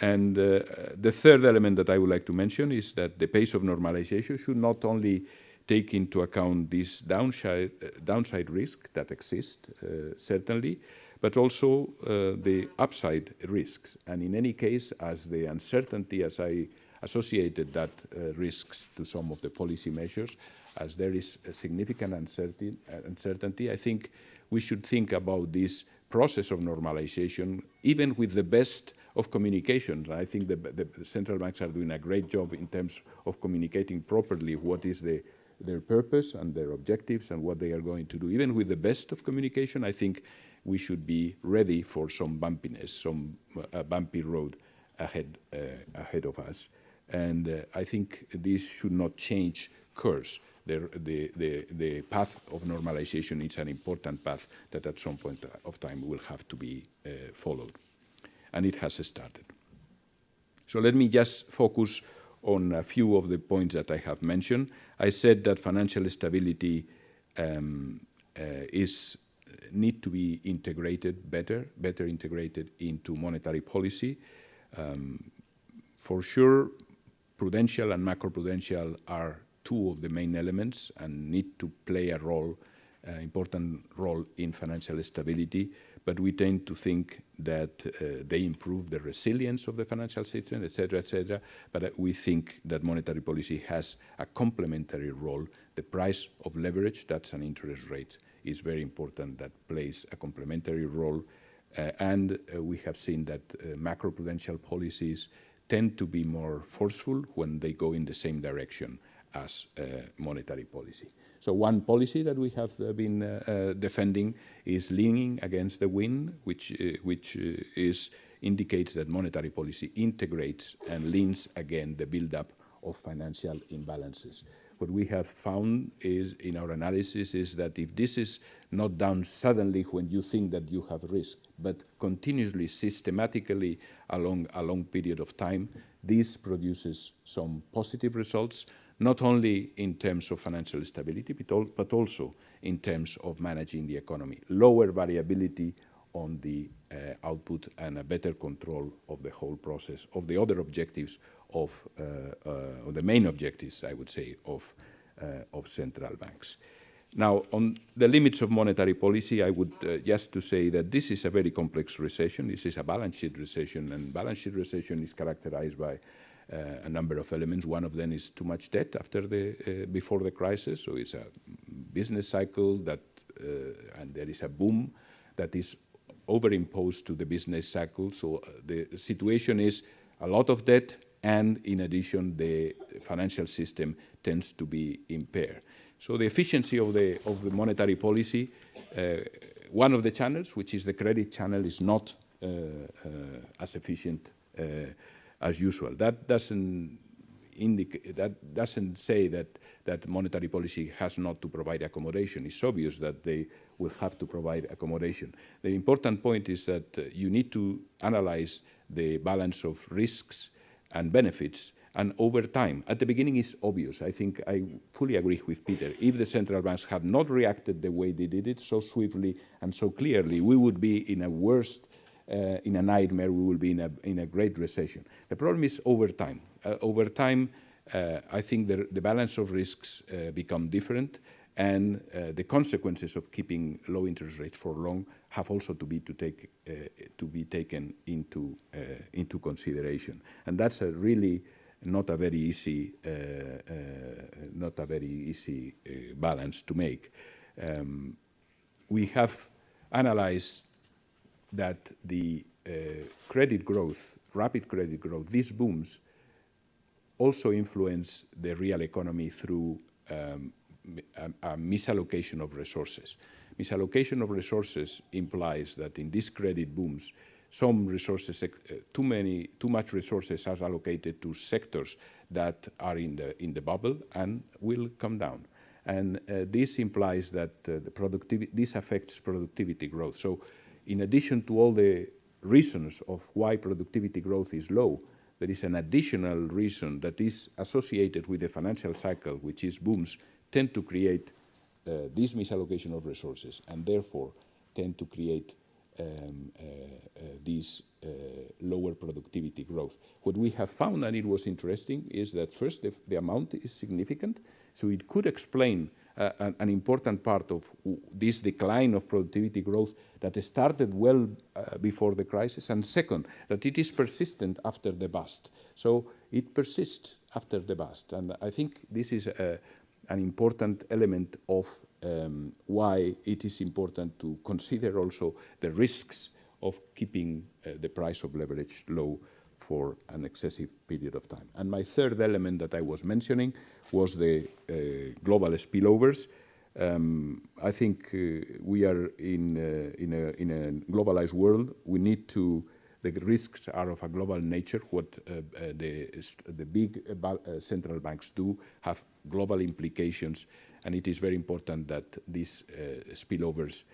And the third element that I would like to mention is that the pace of normalization should not only take into account this downside risk that exists, certainly, but also the upside risks. And in any case, as the uncertainty, as I associated that risks to some of the policy measures, as there is a significant uncertainty, I think we should think about this process of normalization, even with the best of communication. I think the central banks are doing a great job in terms of communicating properly what is their purpose and their objectives and what they are going to do. Even with the best of communication, I think we should be ready for some bumpiness, some bumpy road ahead of us. And I think this should not change course. The path of normalization is an important path that at some point of time will have to be followed. And it has started. So let me just focus on a few of the points that I have mentioned. I said that financial stability need to be integrated better integrated into monetary policy. For sure, prudential and macroprudential are two of the main elements and need to play a role, important role in financial stability, but we tend to think that they improve the resilience of the financial system, etc., but we think that monetary policy has a complementary role. The price of leverage, that's an interest rate, is very important, that plays a complementary role, and we have seen that macroprudential policies tend to be more forceful when they go in the same direction as monetary policy. So one policy that we have been defending is leaning against the wind, which indicates that monetary policy integrates and leans against the build-up of financial imbalances. What we have found is, in our analysis, is that if this is not done suddenly when you think that you have risk, but continuously, systematically along a long period of time, this produces some positive results, not only in terms of financial stability, but also in terms of managing the economy. Lower variability on the output and a better control of the whole process, of the other objectives of the main objectives, I would say, of central banks. Now, on the limits of monetary policy, I would just to say that this is a very complex recession. This is a balance sheet recession, and balance sheet recession is characterized by a number of elements. One of them is too much debt before the crisis, so it's a business cycle that, and there is a boom that is overimposed to the business cycle. So the situation is a lot of debt, and in addition, the financial system tends to be impaired. So the efficiency of the monetary policy, one of the channels, which is the credit channel, is not as efficient as usual. That doesn't say that monetary policy has not to provide accommodation. It's obvious that they will have to provide accommodation. The important point is that you need to analyze the balance of risks and benefits, and over time. At the beginning, it's obvious. I think I fully agree with Peter. If the central banks had not reacted the way they did it, so swiftly and so clearly, we would be in a worst, in a nightmare. We will be in a great recession. The problem is over time. Over time, I think the balance of risks become different, and the consequences of keeping low interest rates for long have also to be taken into consideration. And that's a really not a very easy balance to make. We have analyzed that the credit growth, rapid credit growth, these booms also influence the real economy through a misallocation of resources. Misallocation of resources implies that in these credit booms, some resources, too much resources are allocated to sectors that are in the bubble and will come down. And this implies that this affects productivity growth. So in addition to all the reasons of why productivity growth is low, there is an additional reason that is associated with the financial cycle, which is booms tend to create this misallocation of resources, and therefore tend to create this lower productivity growth. What we have found, and it was interesting, is that first the amount is significant, so it could explain an important part of this decline of productivity growth that started well before the crisis, and second, that it is persistent after the bust. So it persists after the bust, and I think this is an important element of why it is important to consider also the risks of keeping the price of leverage low for an excessive period of time. And my third element that I was mentioning was the global spillovers. I think we are in a globalized world. We need to, the risks are of a global nature. What the big central banks do have global implications, and it is very important that these spillovers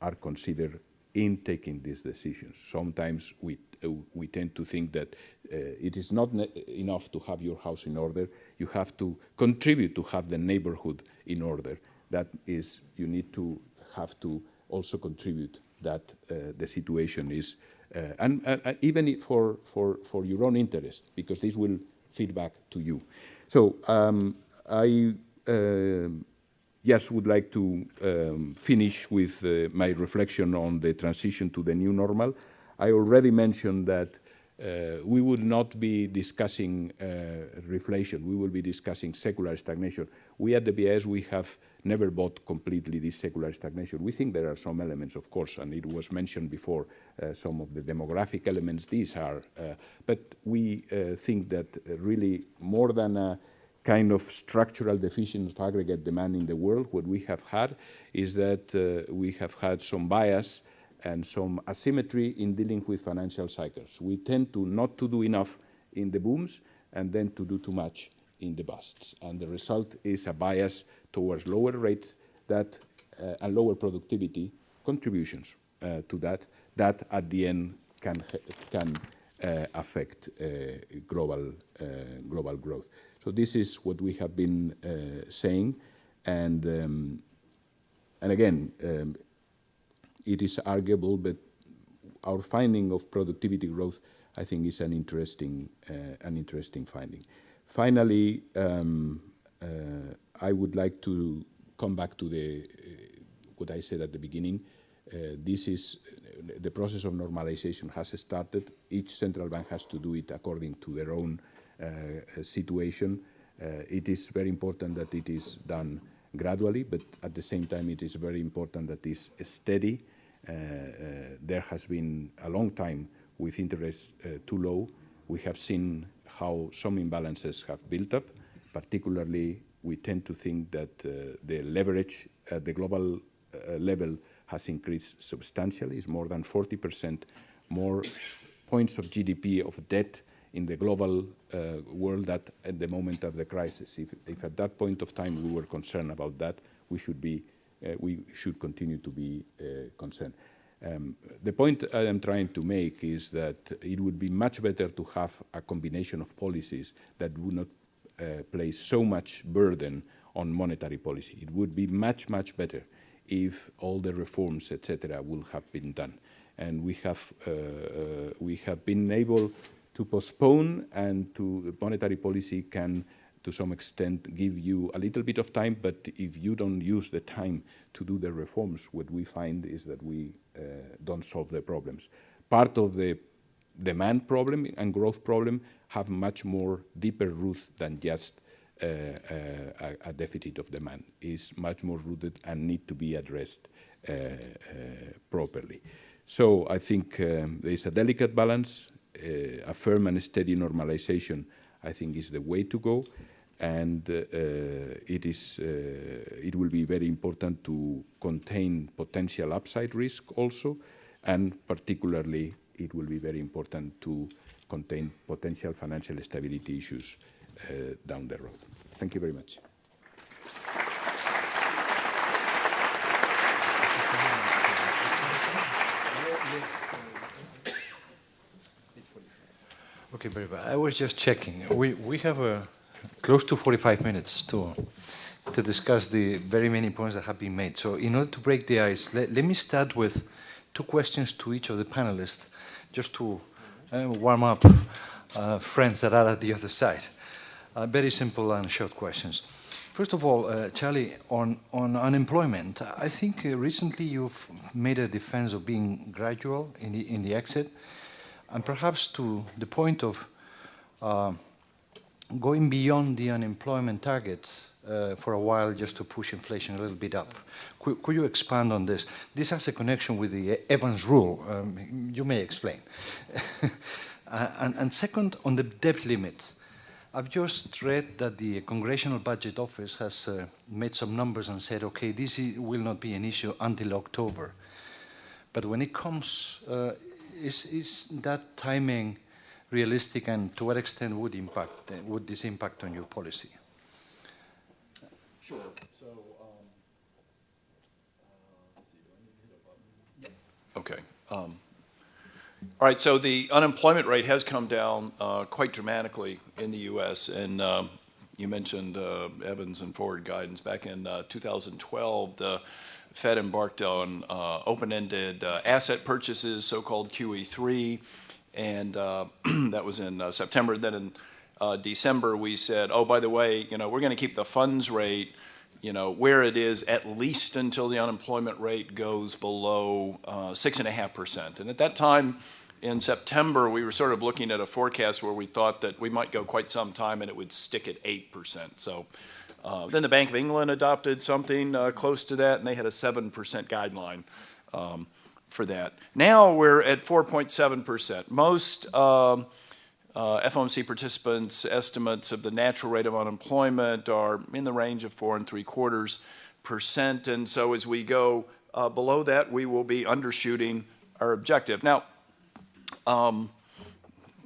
are considered in taking these decisions. Sometimes we tend to think that it is not enough to have your house in order. You have to contribute to have the neighborhood in order. That is, you need to have to also contribute that the situation is, and even for your own interest, because this will feed back to you. So I just would like to finish with my reflection on the transition to the new normal. I already mentioned that we would not be discussing reflation. We will be discussing secular stagnation. We at the BIS, we have never bought completely this secular stagnation. We think there are some elements, of course, and it was mentioned before, some of the demographic elements, these are, but we think that really more than a kind of structural deficiency of aggregate demand in the world, what we have had is that we have had some bias and some asymmetry in dealing with financial cycles. We tend to not to do enough in the booms and then to do too much in the busts. And the result is a bias towards lower rates that, and lower productivity contributions to that at the end can affect global growth. So this is what we have been saying, and again, it is arguable, but our finding of productivity growth, I think, is an interesting finding. Finally, I would like to come back to what I said at the beginning. This is the process of normalization has started. Each central bank has to do it according to their own situation. It is very important that it is done gradually, but at the same time it is very important that it is steady. There has been a long time with interest too low. We have seen how some imbalances have built up. Particularly, we tend to think that the leverage at the global level has increased substantially. It's more than 40% more points of GDP of debt in the global world that at the moment of the crisis. If at that point of time we were concerned about that, we should continue to be concerned. The point I am trying to make is that it would be much better to have a combination of policies that would not place so much burden on monetary policy. It would be much, much better if all the reforms, etc., will have been done. And we have been able to postpone, and to monetary policy can, to some extent, give you a little bit of time, but if you don't use the time to do the reforms, what we find is that we don't solve the problems. Part of the demand problem and growth problem have much more deeper roots than just a deficit of demand. Is much more rooted and need to be addressed properly. So I think there is a delicate balance. A firm and steady normalization, I think, is the way to go, and it will be very important to contain potential upside risk also, and particularly it will be very important to contain potential financial stability issues down the road. Thank you very much. Okay, very well. I was just checking. We have close to 45 minutes to discuss the very many points that have been made. So in order to break the ice, let me start with 2 questions to each of the panelists, just to warm up friends that are at the other side. Very simple and short questions. First of all, Charlie, on unemployment, I think recently you've made a defense of being gradual in the exit, and perhaps to the point of going beyond the unemployment target for a while just to push inflation a little bit up. Could you expand on this? This has a connection with the Evans rule. You may explain. And second, on the debt limit. I've just read that the Congressional Budget Office has made some numbers and said, okay, this will not be an issue until October. But when it comes, is that timing realistic, and to what extent would this impact on your policy? Sure. So, let's see, do I need to hit a button? Yeah. Okay. All right, so the unemployment rate has come down quite dramatically in the U.S., and you mentioned Evans and forward guidance. Back in 2012, the Fed embarked on open-ended asset purchases, so-called QE3, and that was in September. Then in December, we said, oh, by the way, we're going to keep the funds rate where it is at least until the unemployment rate goes below 6.5%. And at that time, in September, we were sort of looking at a forecast where we thought that we might go quite some time and it would stick at 8%. So then the Bank of England adopted something close to that, and they had a 7% guideline for that. Now we're at 4.7%. Most FOMC participants' estimates of the natural rate of unemployment are in the range of 4.75%, and so as we go below that, we will be undershooting our objective. Now, the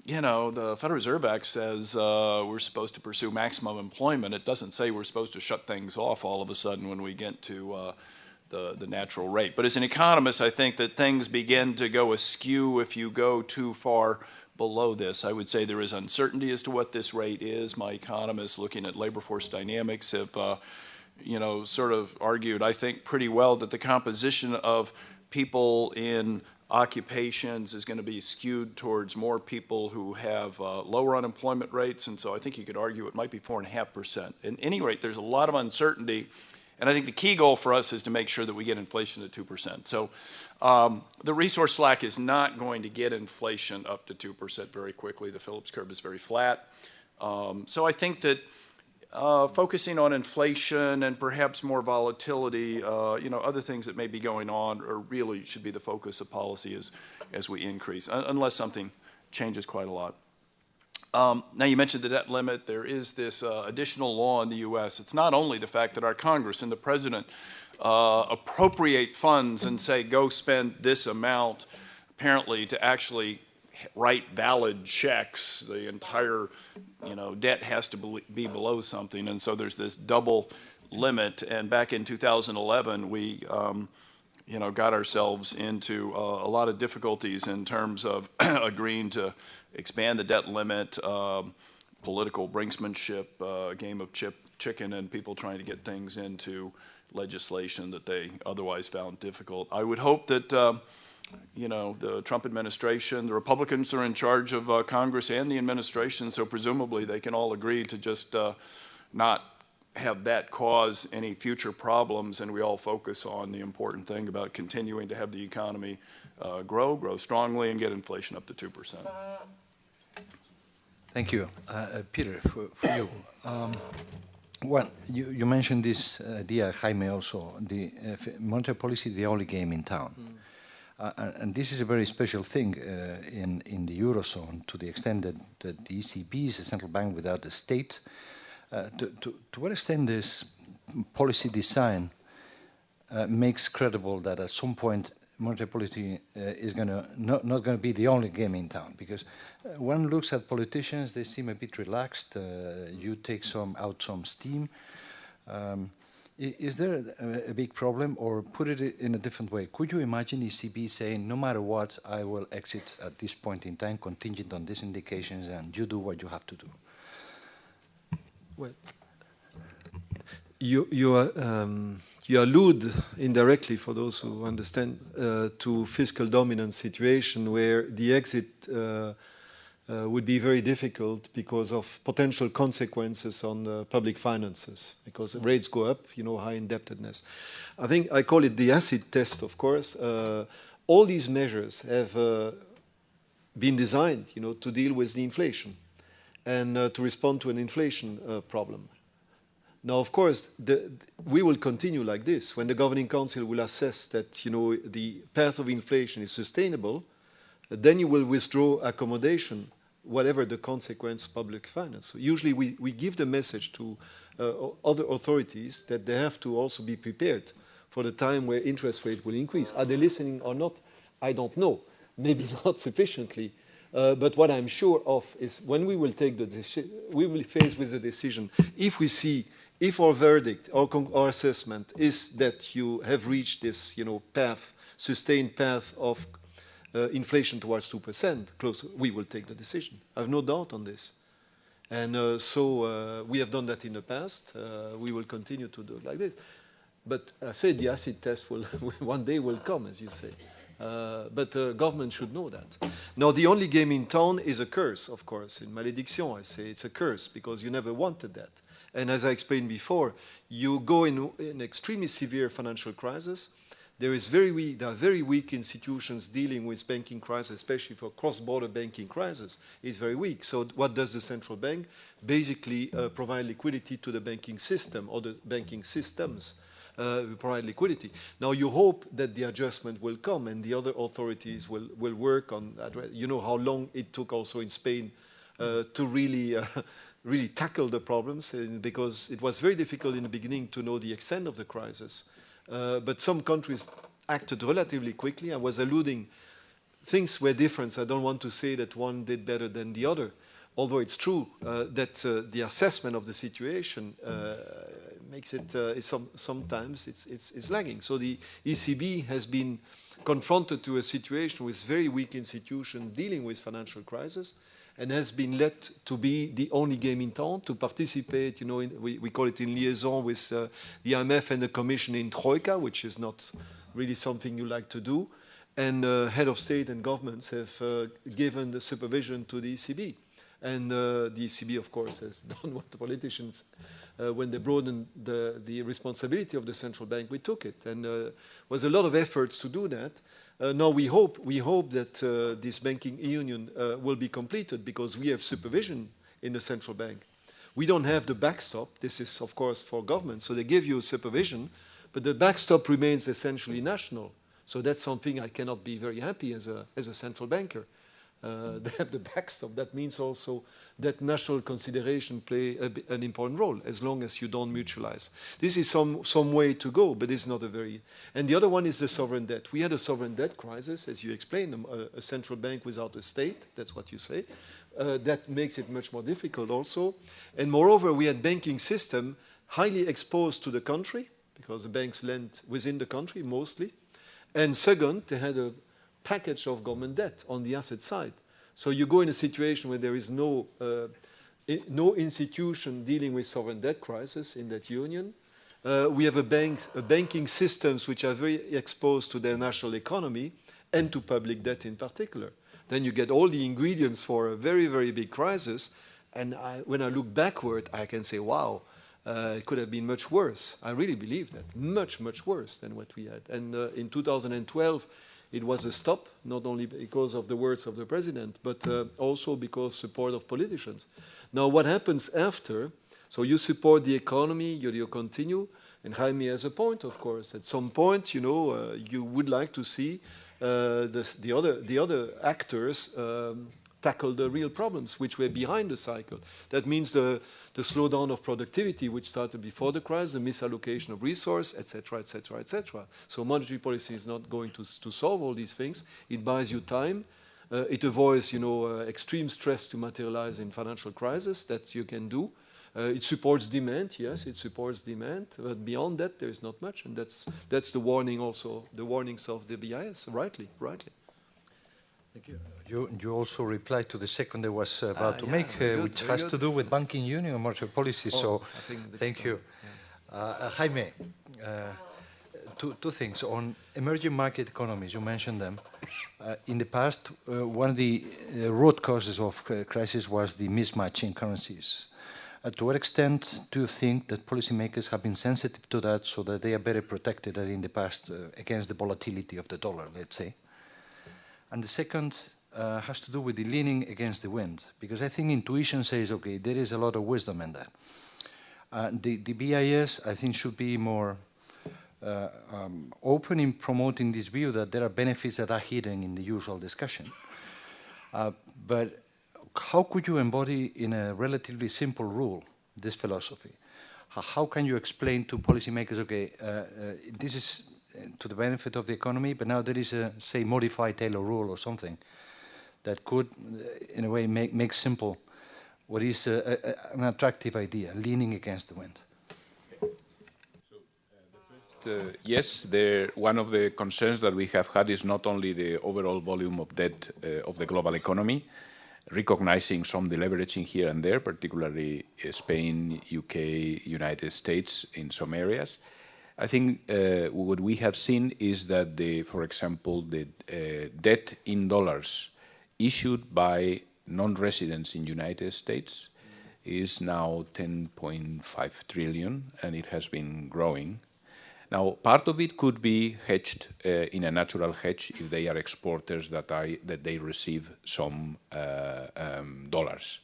Federal Reserve Act says we're supposed to pursue maximum employment. It doesn't say we're supposed to shut things off all of a sudden when we get to the natural rate. But as an economist, I think that things begin to go askew if you go too far below this. I would say there is uncertainty as to what this rate is. My economists looking at labor force dynamics have, sort of argued, I think, pretty well that the composition of people in occupations is going to be skewed towards more people who have lower unemployment rates, and so I think you could argue it might be 4.5%. At any rate, there's a lot of uncertainty, and I think the key goal for us is to make sure that we get inflation to 2%. So the resource slack is not going to get inflation up to 2% very quickly. The Phillips curve is very flat. So I think that focusing on inflation and perhaps more volatility, other things that may be going on, or really should be the focus of policy as we increase, unless something changes quite a lot. Now, you mentioned the debt limit. There is this additional law in the U.S. It's not only the fact that our Congress and the President appropriate funds and say, go spend this amount, apparently to actually write valid checks. The entire, debt has to be below something, and so there's this double limit. And back in 2011, we, got ourselves into a lot of difficulties in terms of agreeing to expand the debt limit, political brinksmanship, a game of chicken, and people trying to get things into legislation that they otherwise found difficult. I would hope that the Trump administration, the Republicans are in charge of Congress and the administration, so presumably they can all agree to just not have that cause any future problems, and we all focus on the important thing about continuing to have the economy grow strongly, and get inflation up to 2%. Thank you. Peter, for you. Well, you mentioned this idea, Jaime, also, the monetary policy, the only game in town. And this is a very special thing in the Eurozone, to the extent that the ECB is a central bank without a state. To what extent this policy design makes credible that at some point monetary policy is not going to be the only game in town? Because one looks at politicians, they seem a bit relaxed. You take out some steam. Is there a big problem, or put it in a different way? Could you imagine ECB saying, no matter what, I will exit at this point in time, contingent on these indications, and you do what you have to do? Well, you allude indirectly, for those who understand, to fiscal dominance situation where the exit would be very difficult because of potential consequences on public finances, because rates go up, high indebtedness. I think I call it the acid test, of course. All these measures have been designed, to deal with the inflation and to respond to an inflation problem. Now, of course, we will continue like this. When the Governing Council will assess that, the path of inflation is sustainable, then you will withdraw accommodation, whatever the consequence public finance. So usually we give the message to other authorities that they have to also be prepared for the time where interest rate will increase. Are they listening or not? I don't know. Maybe not sufficiently. But what I'm sure of is when we will take the decision, we will face with the decision, if our verdict, our assessment is that you have reached this, sustained path of inflation towards 2%, we will take the decision. I have no doubt on this. And so we have done that in the past. We will continue to do it like this. But I say the acid test will one day will come, as you say. But government should know that. Now, the only game in town is a curse, of course. In malédiction, I say it's a curse because you never wanted that. And as I explained before, you go in an extremely severe financial crisis. There are very weak institutions dealing with banking crisis, especially for cross-border banking crisis. It's very weak. So what does the central bank? Basically provide liquidity to the banking system or the banking systems. Provide liquidity. Now you hope that the adjustment will come and the other authorities will work on that. You know how long it took also in Spain to really tackle the problems, because it was very difficult in the beginning to know the extent of the crisis. But some countries acted relatively quickly. I was alluding, things were different. I don't want to say that one did better than the other, although it's true that the assessment of the situation makes it sometimes it's lagging. So the ECB has been confronted to a situation with very weak institutions dealing with financial crisis, and has been led to be the only game in town, to participate, we call it in liaison with the IMF and the Commission in Troika, which is not really something you like to do. And head of state and governments have given the supervision to the ECB. And the ECB, of course, has done what the politicians, when they broadened the responsibility of the central bank, we took it. And was a lot of efforts to do that. Now we hope that this banking union will be completed because we have supervision in the central bank. We don't have the backstop. This is, of course, for government. So they give you supervision, but the backstop remains essentially national. So that's something I cannot be very happy as a central banker. They have the backstop. That means also that national consideration play an important role as long as you don't mutualize. This is some way to go, but it's not a very... And the other one is the sovereign debt. We had a sovereign debt crisis, as you explained, a central bank without a state, that's what you say. That makes it much more difficult also. And moreover, we had banking system highly exposed to the country, because the banks lent within the country mostly. And second, they had a package of government debt on the asset side. So you go in a situation where there is no institution dealing with sovereign debt crisis in that union. We have banking systems which are very exposed to their national economy and to public debt in particular. Then you get all the ingredients for a very, very big crisis. And when I look backward, I can say, wow, it could have been much worse. I really believe that. Much, much worse than what we had. And in 2012, it was a stop, not only because of the words of the president, but also because of support of politicians. Now, what happens after? So you support the economy, you continue, and Jaime has a point, of course. At some point, you would like to see the other actors tackle the real problems which were behind the cycle. That means the slowdown of productivity, which started before the crisis, the misallocation of resource, etc., etc., etc. So monetary policy is not going to solve all these things. It buys you time. It avoids, extreme stress to materialize in financial crisis. That you can do. It supports demand. Yes, it supports demand. But beyond that, there is not much, and that's the warning also. The warnings of the BIS, rightly. Thank you. You also replied to the second I was about to yeah, make, very good, which very has good. to do with banking union and monetary policy. So, I think that's thank you. Jaime, two things. On emerging market economies, you mentioned them. In the past, one of the root causes of crisis was the mismatch in currencies. To what extent do you think that policymakers have been sensitive to that so that they are better protected than in the past against the volatility of the dollar, let's say? And the second has to do with the leaning against the wind, because I think intuition says, okay, there is a lot of wisdom in that. The BIS, I think, should be more open in promoting this view that there are benefits that are hidden in the usual discussion. But how could you embody in a relatively simple rule this philosophy? How can you explain to policymakers, okay, this is to the benefit of the economy, but now there is a, say, modified Taylor rule or something that could, in a way, make simple what is an attractive idea, leaning against the wind? Yes, one of the concerns that we have had is not only the overall volume of debt of the global economy, recognizing some deleveraging here and there, particularly Spain, UK, United States in some areas. I think what we have seen is that, for example, the debt in dollars issued by non-residents in United States is now 10.5 trillion, and it has been growing. Now, part of it could be hedged in a natural hedge if they are exporters that they receive some dollars.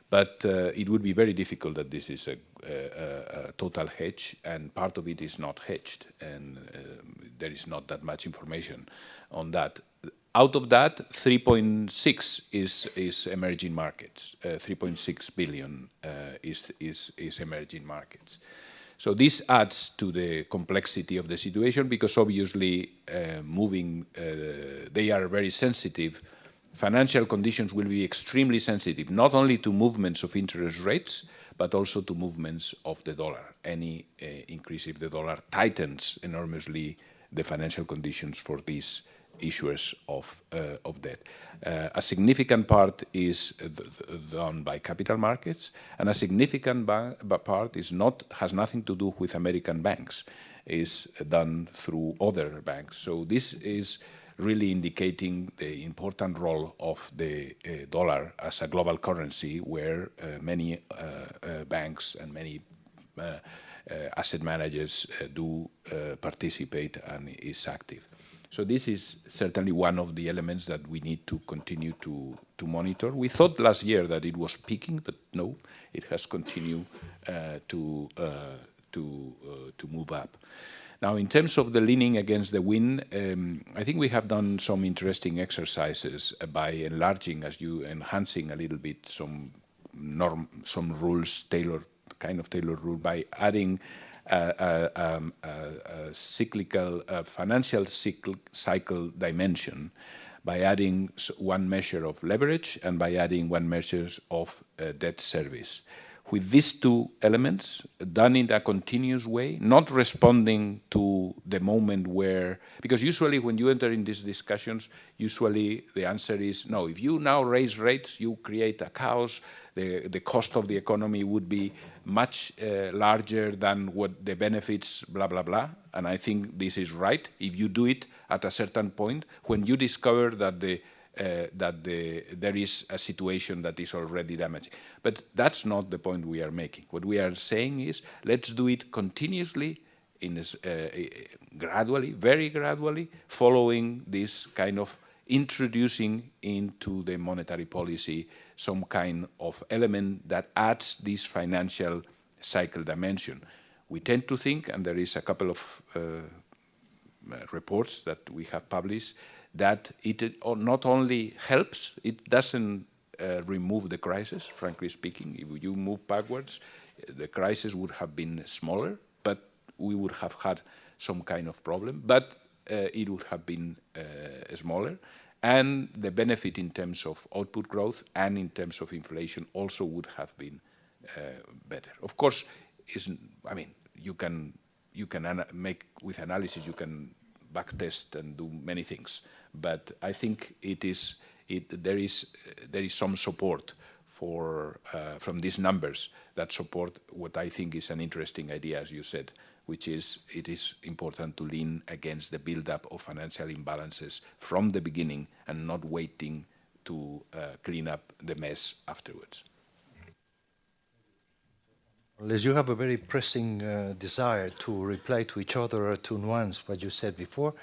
But it would be very difficult that this is a total hedge, and part of it is not hedged, and there is not that much information on that. Out of that, 3.6 is emerging markets. 3.6 billion is emerging markets. So this adds to the complexity of the situation because obviously they are very sensitive. Financial conditions will be extremely sensitive, not only to movements of interest rates, but also to movements of the dollar. Any increase if the dollar tightens enormously the financial conditions for these issuers of debt. A significant part is done by capital markets, and a significant part has nothing to do with American banks. Is done through other banks. So this is really indicating the important role of the dollar as a global currency, where many banks and many asset managers do participate and is active. So this is certainly one of the elements that we need to continue to monitor. We thought last year that it was peaking, but no, it has continued to move up. Now, in terms of the leaning against the wind, I think we have done some interesting exercises by enlarging, enhancing a little bit some rules, tailored rule by adding a cyclical, financial cycle dimension, by adding one measure of leverage and by adding one measure of debt service. With these two elements, done in a continuous way, not responding to the moment where, because usually when you enter in these discussions, usually the answer is, no, if you now raise rates, you create a chaos, the cost of the economy would be much larger than what the benefits, blah, blah, blah. And I think this is right. If you do it at a certain point, when you discover that there is a situation that is already damaging. But that's not the point we are making. What we are saying is, let's do it continuously, gradually, very gradually, following this kind of introducing into the monetary policy some kind of element that adds this financial cycle dimension. We tend to think, and there is a couple of reports that we have published, that it not only helps, it doesn't remove the crisis, frankly speaking. If you move backwards, the crisis would have been smaller, but we would have had some kind of problem, but it would have been smaller. And the benefit in terms of output growth and in terms of inflation also would have been better. Of course, you can make, with analysis, you can backtest and do many things. But I think it is there is some support from these numbers that support what I think is an interesting idea, as you said, which is it is important to lean against the build-up of financial imbalances from the beginning and not waiting to clean up the mess afterwards. Unless you have a very pressing desire to reply to each other or to nuance what you said before,